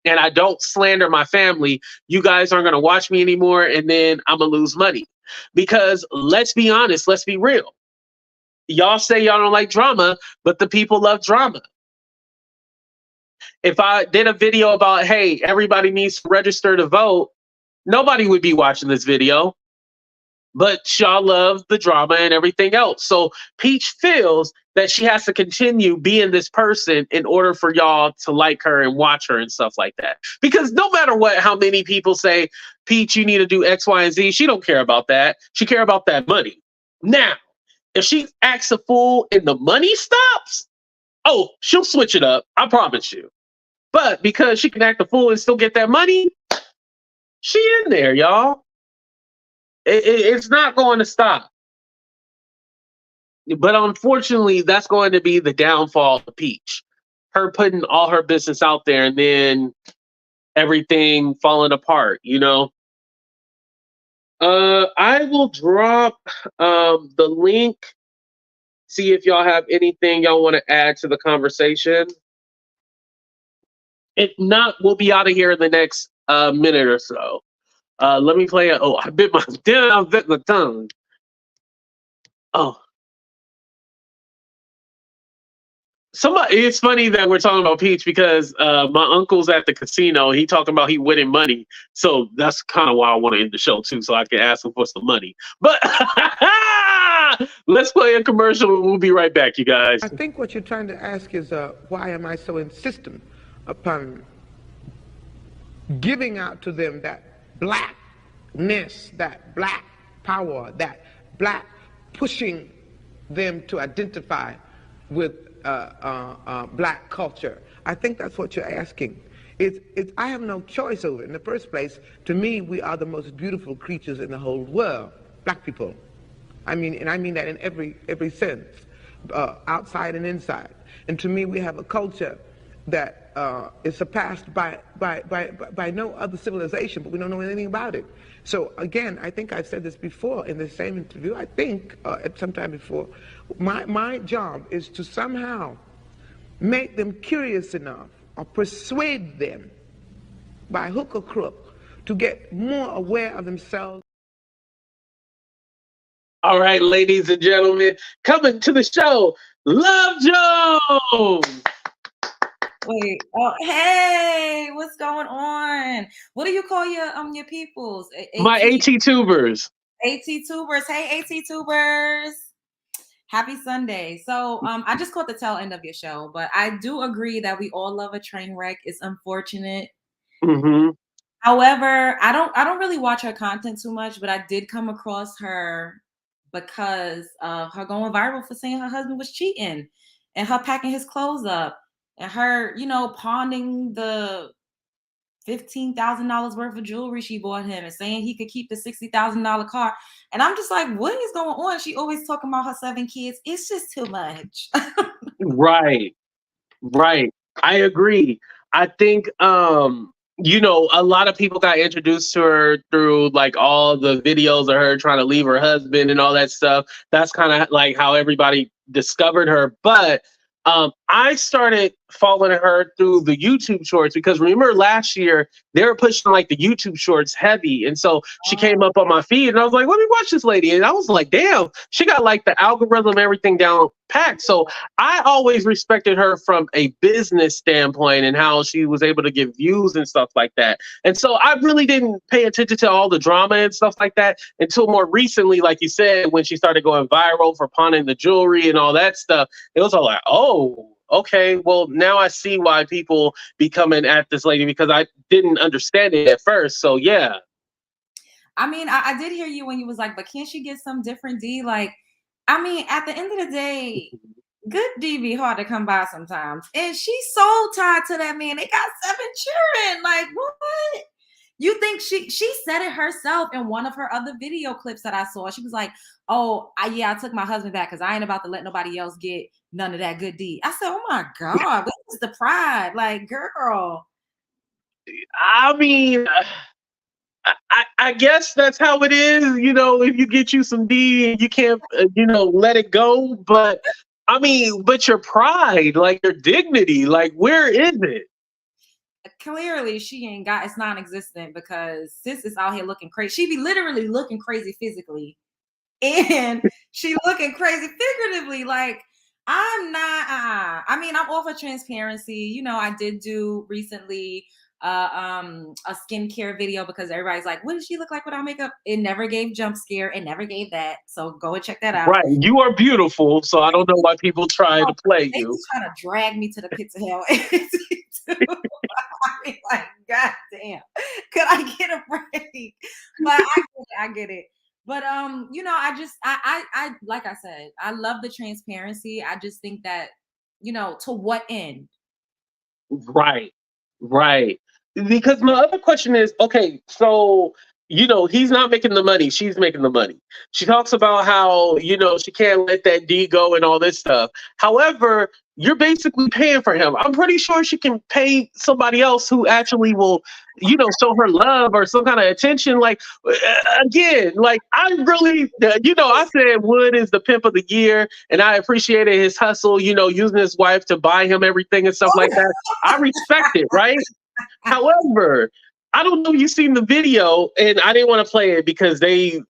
[SPEAKER 1] and I don't slander my family, you guys aren't going to watch me anymore, and then I'm going to lose money. Because let's be honest, let's be real. Y'all say y'all don't like drama, but the people love drama. If I did a video about, hey, everybody needs to register to vote, nobody would be watching this video. But y'all love the drama and everything else. So Peach feels that she has to continue being this person in order for y'all to like her and watch her and stuff like that. Because no matter what, how many people say, Peach, you need to do X, Y, and Z, she don't care about that. She care about that money. Now, if she acts a fool and the money stops, oh, she'll switch it up. I promise you. But because she can act a fool and still get that money, she in there, y'all. It's not going to stop. But unfortunately, that's going to be the downfall of Peach. Her putting all her business out there and then everything falling apart, you know? I will drop the link. See if y'all have anything y'all want to add to the conversation. If not, we'll be out of here in the next minute or so. Let me play it. Oh, I bit my tongue. Oh. It's funny that we're talking about Peach because my uncle's at the casino. He talking about he winning money. So that's kind of why I want to end the show too, so I can ask him for some money. But let's play a commercial and we'll be right back, you guys.
[SPEAKER 2] I think what you're trying to ask is why am I so insistent upon giving out to them that blackness, that black power, that black pushing them to identify with black culture. I think that's what you're asking. I have no choice over it. In the first place, to me, we are the most beautiful creatures in the whole world, black people. I mean that in every sense, outside and inside. And to me, we have a culture that is surpassed by no other civilization, but we don't know anything about it. So again, I think I've said this before in the same interview, I think at some time before, my job is to somehow make them curious enough or persuade them by hook or crook to get more aware of themselves.
[SPEAKER 1] All right, ladies and gentlemen, coming to the show, Love Jones.
[SPEAKER 3] Wait, oh, hey, what's going on? What do you call your peoples?
[SPEAKER 1] My AT tubers.
[SPEAKER 3] AT tubers. Hey, AT tubers. Happy Sunday. So I just caught the tail end of your show, but I do agree that we all love a train wreck. It's unfortunate.
[SPEAKER 1] Mm-hmm.
[SPEAKER 3] However, I don't really watch her content too much, but I did come across her because of her going viral for saying her husband was cheating and her packing his clothes up. And her, pawning the $15,000 worth of jewelry she bought him and saying he could keep the $60,000 car. And I'm just like, what is going on? She always talking about her 7 kids. It's just too much.
[SPEAKER 1] Right. I agree. I think, a lot of people got introduced to her through like all the videos of her trying to leave her husband and all that stuff. That's kind of like how everybody discovered her. But I started following her through the YouTube shorts because remember last year they were pushing like the YouTube shorts heavy. And so she came up on my feed and I was like, let me watch this lady. And I was like, damn, she got like the algorithm, everything down packed. So I always respected her from a business standpoint and how she was able to get views and stuff like that. And so I really didn't pay attention to all the drama and stuff like that until more recently, like you said, when she started going viral for pawning the jewelry and all that stuff. It was all like, oh, okay, well, now I see why people be coming at this lady because I didn't understand it at first. So, yeah.
[SPEAKER 3] I mean, I did hear you when you was like, but can't she get some different D? Like, I mean, at the end of the day, good D be hard to come by sometimes. And she's so tied to that man. They got 7 children. Like, what? You think she said it herself in one of her other video clips that I saw. She was like, oh, I took my husband back because I ain't about to let nobody else get none of that good D. I said, oh my God, what is the pride? Like, girl.
[SPEAKER 1] I mean, I guess that's how it is. You know, if you get you some D and you can't, let it go. But I mean, but your pride, like your dignity, like where is it?
[SPEAKER 3] Clearly she ain't got, it's non-existent because sis is out here looking crazy. She be literally looking crazy physically and she looking crazy figuratively. Like, I'm not I mean, I'm all for transparency. You know, I did do recently a skincare video because everybody's like, what does she look like without makeup? It never gave jump scare, it never gave that. So go and check that out.
[SPEAKER 1] Right. You are beautiful, so I don't know why people try to play
[SPEAKER 3] They
[SPEAKER 1] you.
[SPEAKER 3] just trying to drag me to the pits of hell. I mean, like, God damn, could I get a break? But I get it. But I like I said, I love the transparency. I just think that, to what end?
[SPEAKER 1] Right. Right. Because my other question is, okay, so he's not making the money, she's making the money. She talks about how, she can't let that D go and all this stuff. However, you're basically paying for him. I'm pretty sure she can pay somebody else who actually will, show her love or some kind of attention. Like, again, like I really, I said Wood is the pimp of the year and I appreciated his hustle, using his wife to buy him everything and stuff like that. I respect it, right? However, I don't know if you've seen the video, and I didn't want to play it because they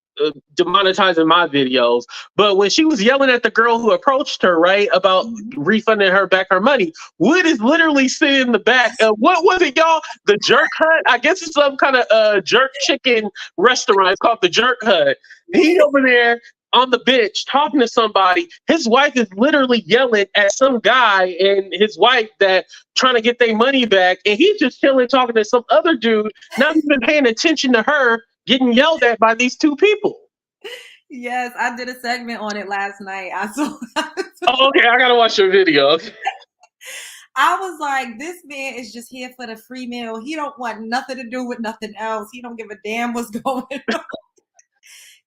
[SPEAKER 1] demonetizing my videos. But when she was yelling at the girl who approached her, right, about refunding her back her money, Wood is literally sitting in the back. What was it, y'all? The Jerk Hut? I guess it's some kind of jerk chicken restaurant. It's called the Jerk Hut. He over there on the bench talking to somebody. His wife is literally yelling at some guy and his wife that trying to get their money back, and he's just chilling talking to some other dude, not even paying attention to her getting yelled at by these two people.
[SPEAKER 3] Yes, I did a segment on it last night.
[SPEAKER 1] Oh, okay, I gotta watch your video.
[SPEAKER 3] I was like, this man is just here for the free meal. He don't want nothing to do with nothing else. He don't give a damn what's going on.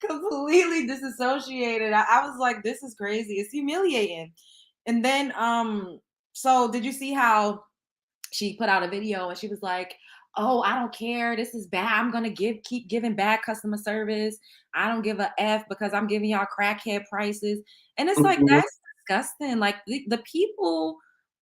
[SPEAKER 3] Completely disassociated. I was like, this is crazy. It's humiliating. And then so did you see how she put out a video and she was like, oh, I don't care, this is bad, I'm gonna keep giving bad customer service, I don't give a F because I'm giving y'all crackhead prices. And it's like, that's disgusting. Like, the people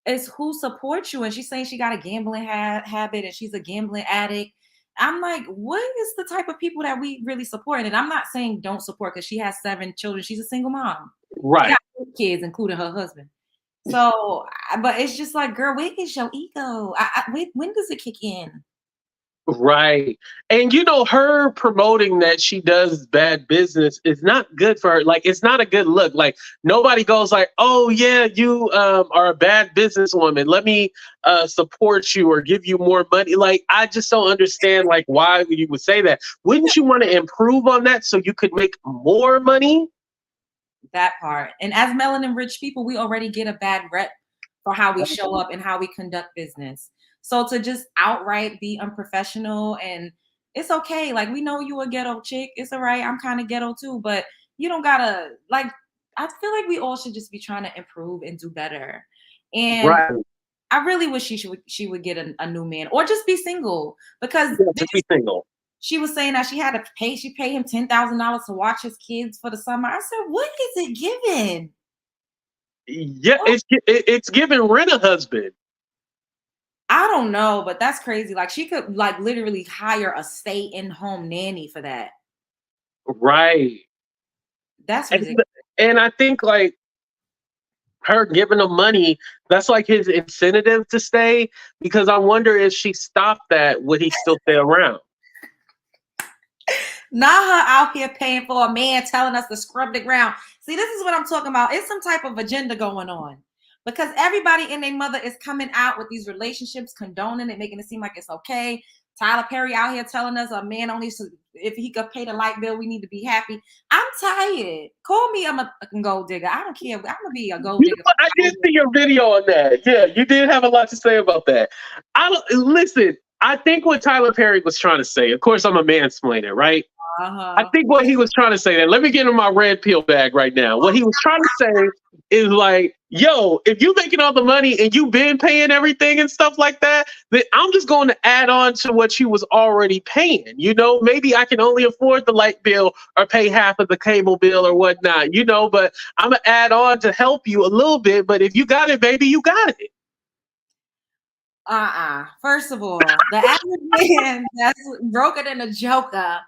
[SPEAKER 3] is who support you. And she's saying she got a gambling habit and she's a gambling addict. I'm like, what is the type of people that we really support? And I'm not saying don't support because she has 7 children. She's a single mom.
[SPEAKER 1] Right.
[SPEAKER 3] She got 8 kids, including her husband. So, but it's just like, girl, where is your ego? When does it kick in?
[SPEAKER 1] Right. And her promoting that she does bad business is not good for her. Like, it's not a good look. Like, nobody goes like, oh yeah, you are a bad businesswoman, let me support you or give you more money. Like, I just don't understand like why you would say that. Wouldn't you want to improve on that so you could make more money?
[SPEAKER 3] That part. And as melanin rich people, we already get a bad rep for how we show up and how we conduct business. So to just outright be unprofessional, and it's okay. Like, we know you a ghetto chick. It's all right. I'm kind of ghetto too, but you don't gotta, like, I feel like we all should just be trying to improve and do better. And
[SPEAKER 1] right.
[SPEAKER 3] I really wish she would get a new man or just be single, because
[SPEAKER 1] just be single.
[SPEAKER 3] She was saying that she paid him $10,000 to watch his kids for the summer. I said, what is it giving?
[SPEAKER 1] Yeah, it's giving rent a husband.
[SPEAKER 3] I don't know, but that's crazy. Like she could like literally hire a stay-in-home nanny for that.
[SPEAKER 1] Right.
[SPEAKER 3] That's
[SPEAKER 1] And,
[SPEAKER 3] ridiculous.
[SPEAKER 1] and I think like her giving him money, that's like his incentive to stay. Because I wonder if she stopped that, would he still stay around?
[SPEAKER 3] Not her out here paying for a man telling us to scrub the ground. See, this is what I'm talking about. It's some type of agenda going on because everybody and their mother is coming out with these relationships, condoning it, making it seem like it's okay. Tyler Perry out here telling us a man only if he could pay the light bill, we need to be happy. I'm tired. Call me a gold digger. I don't care. I'm gonna be a gold digger.
[SPEAKER 1] I did see your video on that. Yeah, you did have a lot to say about that. I don't listen. I think what Tyler Perry was trying to say. Of course, I'm a mansplainer, right? I think what he was trying to say, that let me get in my red pill bag right now. What he was trying to say is like, yo, if you making all the money and you been paying everything and stuff like that, then I'm just going to add on to what you was already paying. You know, maybe I can only afford the light bill or pay half of the cable bill or whatnot, you know, but I'm going to add on to help you a little bit. But if you got it, baby, you got it.
[SPEAKER 3] First of all, the average man that's broker than a joker,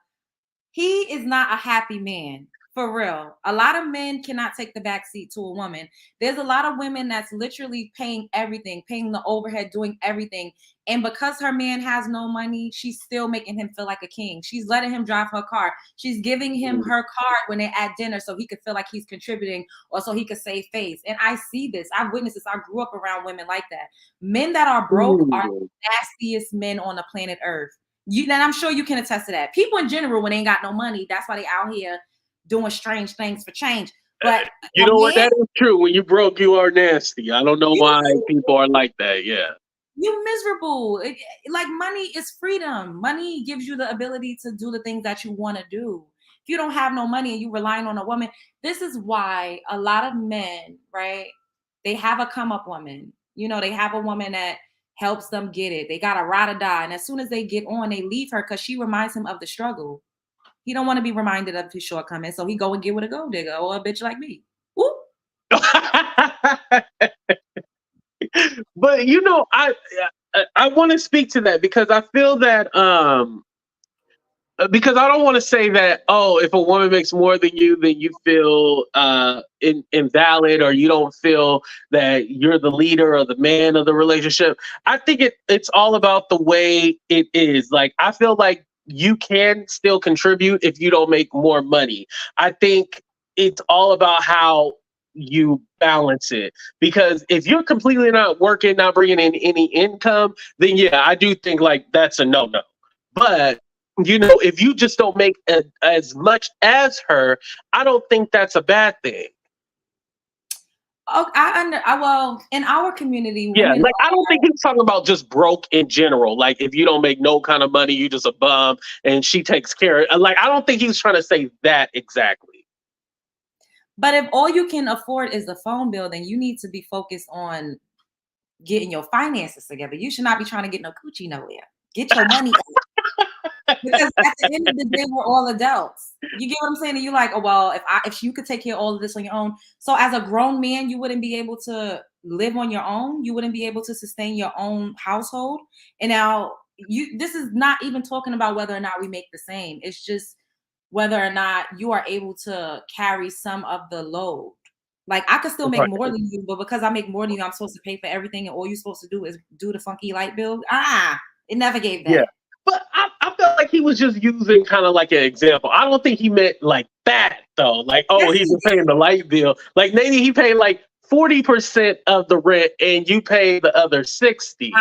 [SPEAKER 3] he is not a happy man. For real. A lot of men cannot take the back seat to a woman. There's a lot of women that's literally paying everything, paying the overhead, doing everything. And because her man has no money, she's still making him feel like a king. She's letting him drive her car. She's giving him her card when they're at dinner so he could feel like he's contributing or so he could save face. And I see this. I've witnessed this. I grew up around women like that. Men that are broke are the nastiest men on the planet Earth. And I'm sure you can attest to that. People in general, when they ain't got no money, that's why they out here doing strange things for change. But
[SPEAKER 1] you know what? That is true. When you broke, you are nasty. I don't know why people are like that. Yeah.
[SPEAKER 3] You miserable. Like money is freedom. Money gives you the ability to do the things that you want to do. If you don't have no money and you relying on a woman, this is why a lot of men, right? They have a come up woman. You know, they have a woman that helps them get it. They got a ride or die. And as soon as they get on, they leave her because she reminds him of the struggle. He don't want to be reminded of his shortcomings. So he go and get with a gold digger or a bitch like me. Woo.
[SPEAKER 1] But you know, I want to speak to that because I feel that because I don't want to say that, oh, if a woman makes more than you, then you feel invalid or you don't feel that you're the leader or the man of the relationship. I think it's all about the way it is. Like, I feel like you can still contribute if you don't make more money. I think it's all about how you balance it, because if you're completely not working, not bringing in any income, then yeah, I do think like that's a no-no. But you know, if you just don't make as much as her, I don't think that's a bad thing.
[SPEAKER 3] Oh, well, in our community,
[SPEAKER 1] yeah, like I don't think he's talking about just broke in general. Like if you don't make no kind of money, you just a bum, and she takes care of. Like I don't think he's trying to say that exactly.
[SPEAKER 3] But if all you can afford is the phone bill, then you need to be focused on getting your finances together. You should not be trying to get no coochie nowhere. Get your money up. Because at the end of the day, we're all adults. You get what I'm saying? And you're like, oh well, if you could take care of all of this on your own. So as a grown man, you wouldn't be able to live on your own. You wouldn't be able to sustain your own household. And now this is not even talking about whether or not we make the same. It's just whether or not you are able to carry some of the load. Like I could still make more than you, but because I make more than you, I'm supposed to pay for everything, and all you're supposed to do is do the funky light bill. It never gave that.
[SPEAKER 1] Yeah. But I felt like he was just using kind of like an example. I don't think he meant like that though. Like, oh, he's paying the light bill. Like maybe he paid like 40% of the rent and you pay the other 60.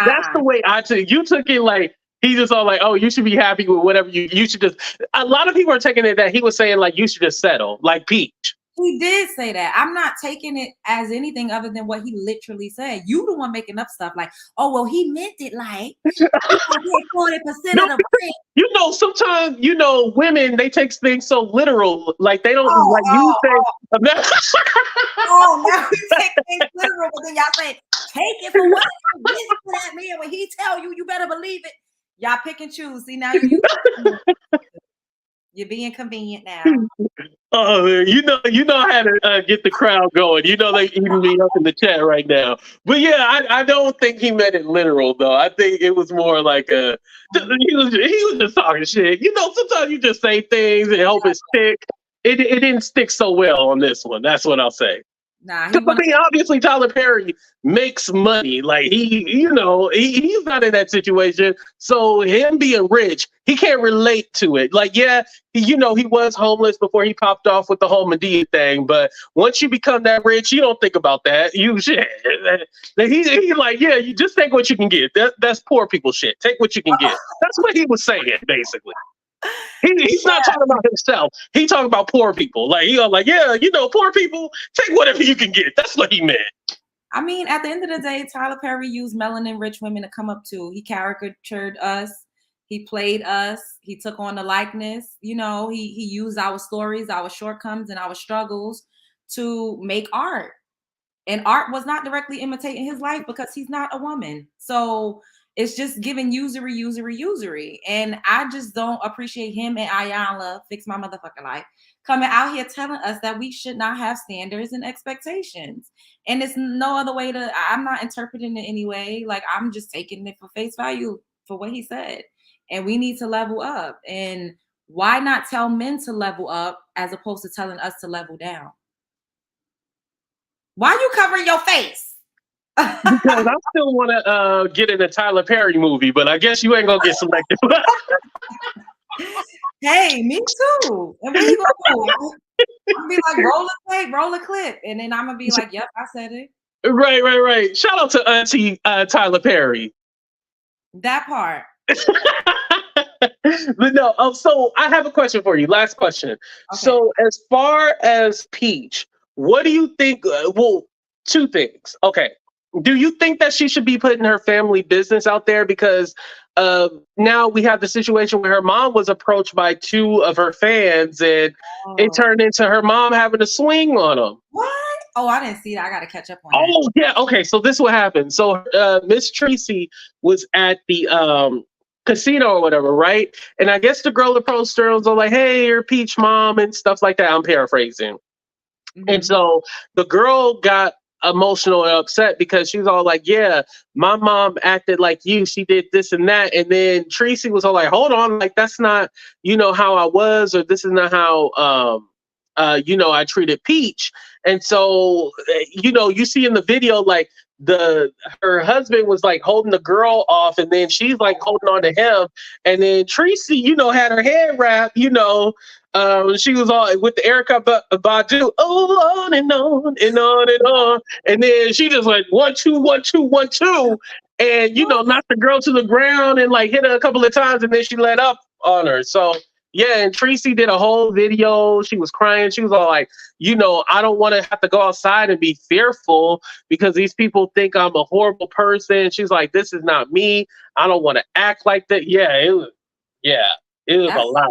[SPEAKER 1] That's the way I took it. You took it like he just all like, oh, you should be happy with whatever you should just. A lot of people are taking it that he was saying like you should just settle, like Peach.
[SPEAKER 3] He did say that. I'm not taking it as anything other than what he literally said. You the one making up stuff like, oh, well, he meant it like 40% of the rent.
[SPEAKER 1] You know, sometimes, you know, women, they take things so literal. Like, they don't, you say.
[SPEAKER 3] Oh, now you take things literal, but then y'all say, take it for what it is for that man. When he tell you, you better believe it. Y'all pick and choose. See, now you You're being convenient now.
[SPEAKER 1] Oh, you know how to get the crowd going. You know they eating me up in the chat right now. But yeah, I don't think he meant it literal though. I think it was more like he was just talking shit. You know, sometimes you just say things and hope it stick. It didn't stick so well on this one. That's what I'll say.
[SPEAKER 3] Nah,
[SPEAKER 1] I mean, obviously Tyler Perry makes money. Like he's not in that situation. So him being rich, he can't relate to it. Like, yeah, he was homeless before he popped off with the whole Medea thing. But once you become that rich, you don't think about that. You shit. He like, yeah, you just take what you can get. That's poor people shit. Take what you can get. That's what he was saying, basically. He's not talking about himself. He talking about poor people. Like yeah, poor people, take whatever you can get. That's what he meant.
[SPEAKER 3] I mean, at the end of the day, Tyler Perry used melanin rich women to come up to. He caricatured us. He played us. He took on the likeness. He used our stories, our shortcomings, and our struggles to make art. And art was not directly imitating his life because he's not a woman. So it's just giving usury. And I just don't appreciate him and Ayala, Fix My Motherfucking Life, coming out here telling us that we should not have standards and expectations. And it's no other way I'm not interpreting it anyway. Like, I'm just taking it for face value for what he said. And we need to level up. And why not tell men to level up as opposed to telling us to level down? Why are you covering your face?
[SPEAKER 1] Because I still want to get in a Tyler Perry movie, but I guess you ain't gonna get selected.
[SPEAKER 3] Hey, me too. And what you gonna do? I'm gonna be like, roll a clip, and then I'm gonna be like, yep, I said it.
[SPEAKER 1] Right. Shout out to Auntie Tyler Perry.
[SPEAKER 3] That part.
[SPEAKER 1] But no, so I have a question for you. Last question. Okay. So as far as Peach, what do you think? Well, two things. Okay. Do you think that she should be putting her family business out there? Because now we have the situation where her mom was approached by two of her fans, and it turned into her mom having a swing on them.
[SPEAKER 3] What? Oh, I didn't see that. I got to catch up on
[SPEAKER 1] that. Oh, yeah. Okay, so this is what happened. So Miss Treasie was at the casino or whatever, right? And I guess the girl approached her and was like, hey, you're Peach mom and stuff like that. I'm paraphrasing. Mm-hmm. And so the girl got emotional and upset because she was all like, yeah, my mom acted like you, she did this and that. And then Treasie was all like, hold on, like that's not how I was, or this is not how I treated Peach. And so you see in the video, like her husband was like holding the girl off, and then she's like holding on to him, and then Treasie had her head wrapped, she was all with the Erykah Badu, on and on and on and on. And then she just like 1, 2, 1, 2, 1, 2. And, knocked the girl to the ground and like hit her a couple of times, and then she let up on her. So, yeah, and Treasie did a whole video. She was crying. She was all like, I don't want to have to go outside and be fearful because these people think I'm a horrible person. She's like, this is not me. I don't want to act like that. Yeah, it was a lot.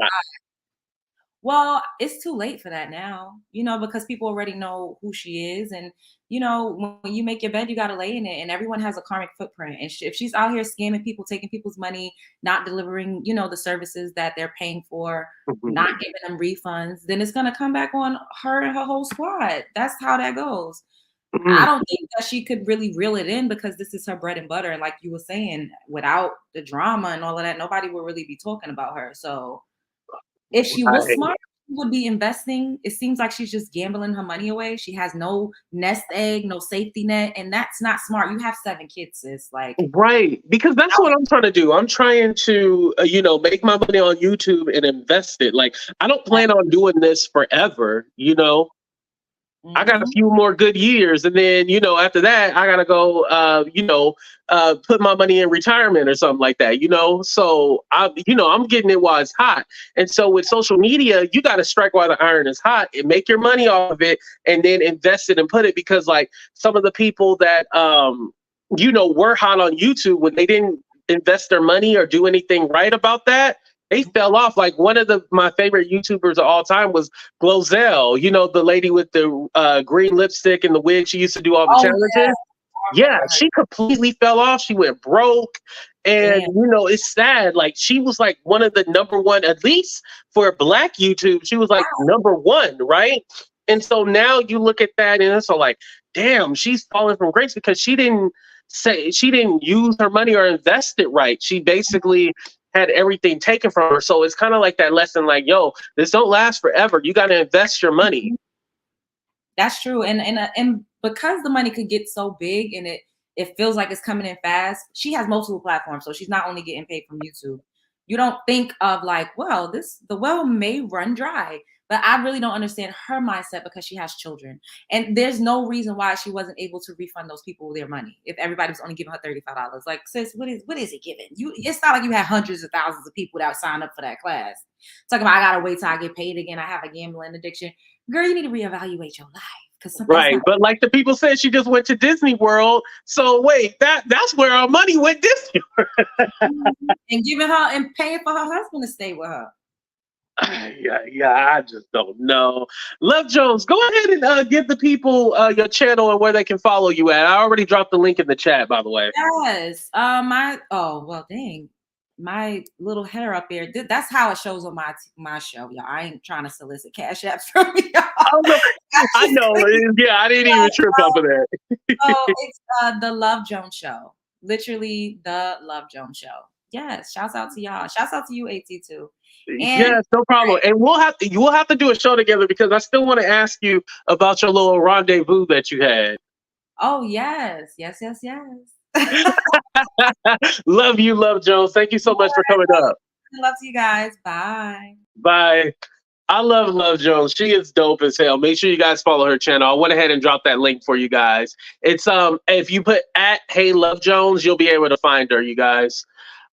[SPEAKER 3] Well, it's too late for that now, because people already know who she is. And, when you make your bed, you got to lay in it, and everyone has a karmic footprint. And if she's out here scamming people, taking people's money, not delivering, the services that they're paying for, not giving them refunds, then it's going to come back on her and her whole squad. That's how that goes. I don't think that she could really reel it in because this is her bread and butter. And like you were saying, without the drama and all of that, nobody would really be talking about her. So if she was smart, she would be investing. It seems like she's just gambling her money away. She has no nest egg, no safety net, and that's not smart. You have 7 kids, sis. Like, right, because that's what I'm trying to do. I'm trying to,
[SPEAKER 1] make my money on YouTube and invest it. Like, I don't plan on doing this forever. I got a few more good years, and then after that I gotta go put my money in retirement or something like that, so I'm getting it while it's hot. And so with social media, you got to strike while the iron is hot and make your money off of it, and then invest it and put it, because like some of the people that were hot on YouTube, when they didn't invest their money or do anything right about that, they fell off. Like one of my favorite YouTubers of all time was Glozell, the lady with the green lipstick and the wig. She used to do all the challenges. Yeah, she completely fell off. She went broke. And,
[SPEAKER 3] Damn.
[SPEAKER 1] you know, it's sad. Like, she was like one of the number one, at least for Black YouTube, she was like number one, right? And so now you look at that and it's all like, damn, she's falling from grace because she didn't use her money or invest it right. She basically had everything taken from her. So it's kind of like that lesson, like, yo, this don't last forever. You got to invest your money.
[SPEAKER 3] That's true. And because the money could get so big and it feels like it's coming in fast, she has multiple platforms. So she's not only getting paid from YouTube. You don't think of like, well, the well may run dry. But I really don't understand her mindset because she has children. And there's no reason why she wasn't able to refund those people their money if everybody was only giving her $35. Like, sis, what is it giving? It's not like you had hundreds of thousands of people that signed up for that class. Talking about I gotta wait till I get paid again. I have a gambling addiction. Girl, you need to reevaluate your life.
[SPEAKER 1] Right. But like the people said, she just went to Disney World. So wait, that's where our money went, Disney World.
[SPEAKER 3] And giving her and paying for her husband to stay with her.
[SPEAKER 1] Yeah, I just don't know. Love Jones, go ahead and give the people your channel and where they can follow you at. I already dropped the link in the chat, by the way.
[SPEAKER 3] Yes. Dang. My little hair up there. That's how it shows on my show, y'all. I ain't trying to solicit cash apps from y'all.
[SPEAKER 1] I know. Yeah, I didn't even trip off of that.
[SPEAKER 3] It's the Love Jones Show. Literally the Love Jones Show. Yes. Shouts out to y'all. Shouts out to you, AT2.
[SPEAKER 1] Yes, no problem. And we'll have to do a show together because I still want to ask you about your little rendezvous that you had.
[SPEAKER 3] Oh yes.
[SPEAKER 1] Love you, Love Jones. Thank you so much for coming up.
[SPEAKER 3] Love to you guys. Bye.
[SPEAKER 1] Bye. I love Jones. She is dope as hell. Make sure you guys follow her channel. I went ahead and dropped that link for you guys. It's if you put at Hey Love Jones, you'll be able to find her, you guys.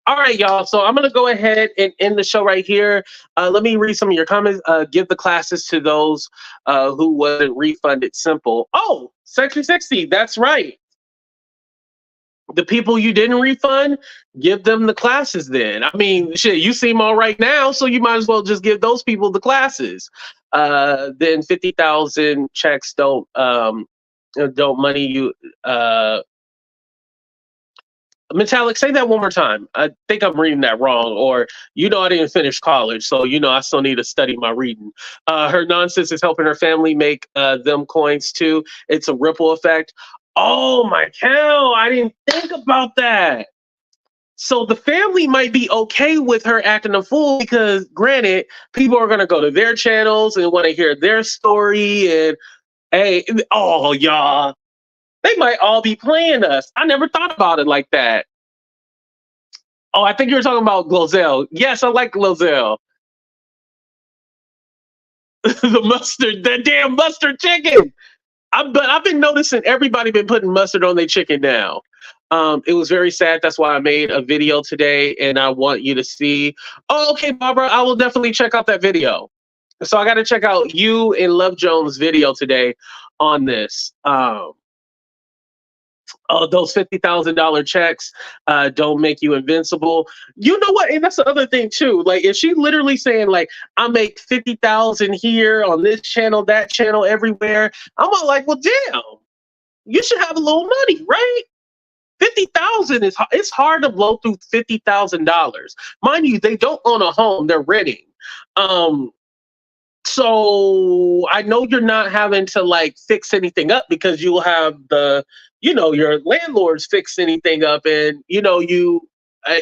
[SPEAKER 1] All right, y'all. So I'm gonna go ahead and end the show right here. Let me read some of your comments. Give the classes to those who wasn't refunded. Simple. Oh, Section 60. That's right. The people you didn't refund, give them the classes then. I mean, shit, you seem all right now, so you might as well just give those people the classes. Then 50,000 checks don't money you. Metallic, say that one more time. I think I'm reading that wrong. Or, I didn't finish college, so, I still need to study my reading. Her nonsense is helping her family make them coins too. It's a ripple effect. Oh my cow, I didn't think about that. So the family might be okay with her acting a fool because, granted, people are going to go to their channels and want to hear their story. And, hey, oh, y'all. They might all be playing us. I never thought about it like that. Oh, I think you were talking about Glozell. Yes, I like Glozell. The mustard, that damn mustard chicken. But I've been noticing everybody been putting mustard on their chicken now. It was very sad. That's why I made a video today, and I want you to see. Oh, okay, Barbara, I will definitely check out that video. So I got to check out you and Love Jones' video today on this. Those $50,000 checks don't make you invincible. You know what? And that's the other thing too. Like, if she literally saying like, I make 50,000 here on this channel, that channel, everywhere, I'm all like, well, damn, you should have a little money, right? 50,000 it's hard to blow through $50,000. Mind you, they don't own a home; they're renting. So I know you're not having to like fix anything up because you'll have your landlords fix anything up. And,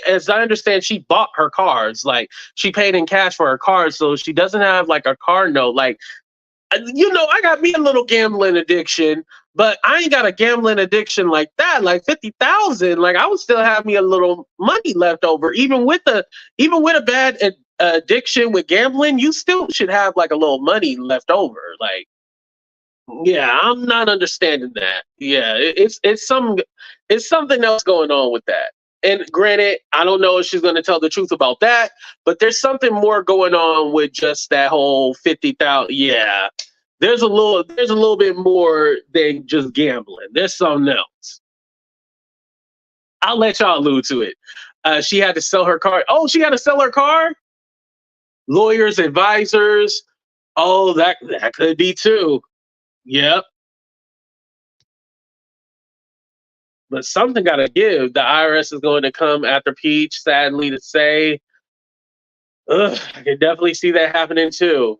[SPEAKER 1] as I understand, she bought her cars, like she paid in cash for her cars. So she doesn't have like a car note. Like, I got me a little gambling addiction, but I ain't got a gambling addiction like that, like 50,000. Like, I would still have me a little money left over, even with a bad addiction with gambling. You still should have like a little money left over. Like, yeah, I'm not understanding that. Yeah, it's something else going on with that. And granted, I don't know if she's going to tell the truth about that, but there's something more going on with just that whole 50,000. Yeah, there's a little bit more than just gambling. There's something else. I'll let y'all allude to it. She had to sell her car. Oh, she had to sell her car? Lawyers, advisors. Oh, that could be too. Yep. but something got to give. The IRS is going to come after Peach, sadly to say. Ugh, I can definitely see that happening too.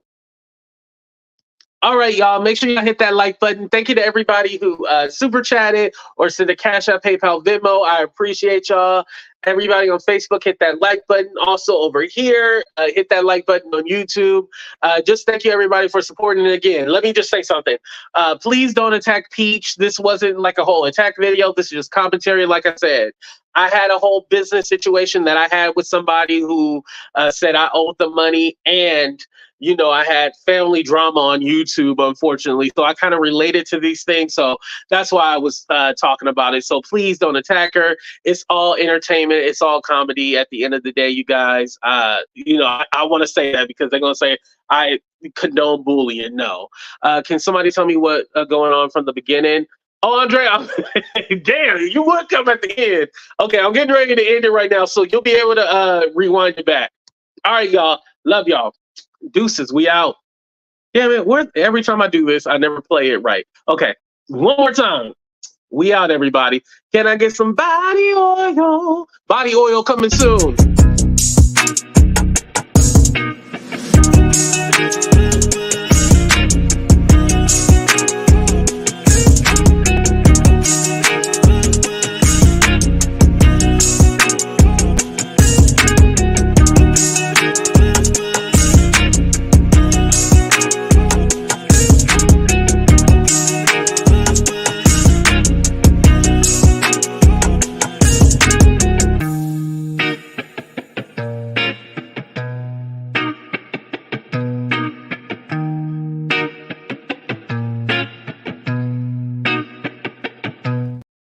[SPEAKER 1] All right, y'all. Make sure y'all hit that like button. Thank you to everybody who super chatted or sent a Cash App, PayPal, Venmo. I appreciate y'all. Everybody on Facebook, hit that like button. Also over here, hit that like button on YouTube. Just thank you, everybody, for supporting it again. Let me just say something. Please don't attack Peach. This wasn't like a whole attack video. This is just commentary, like I said. I had a whole business situation that I had with somebody who said I owed them money, and you know, I had family drama on YouTube, unfortunately. So I kind of related to these things. So that's why I was talking about it. So please don't attack her. It's all entertainment. It's all comedy at the end of the day, you guys. You know, I want to say that because they're going to say I condone bullying. No. Can somebody tell me what going on from the beginning? Oh, Andre, damn, you would come at the end. Okay, I'm getting ready to end it right now. So you'll be able to rewind it back. All right, y'all. Love y'all. Deuces, we out. Damn it, every time I do this, I never play it right. Okay, one more time. We out, everybody. Can I get some body oil? Body oil coming soon.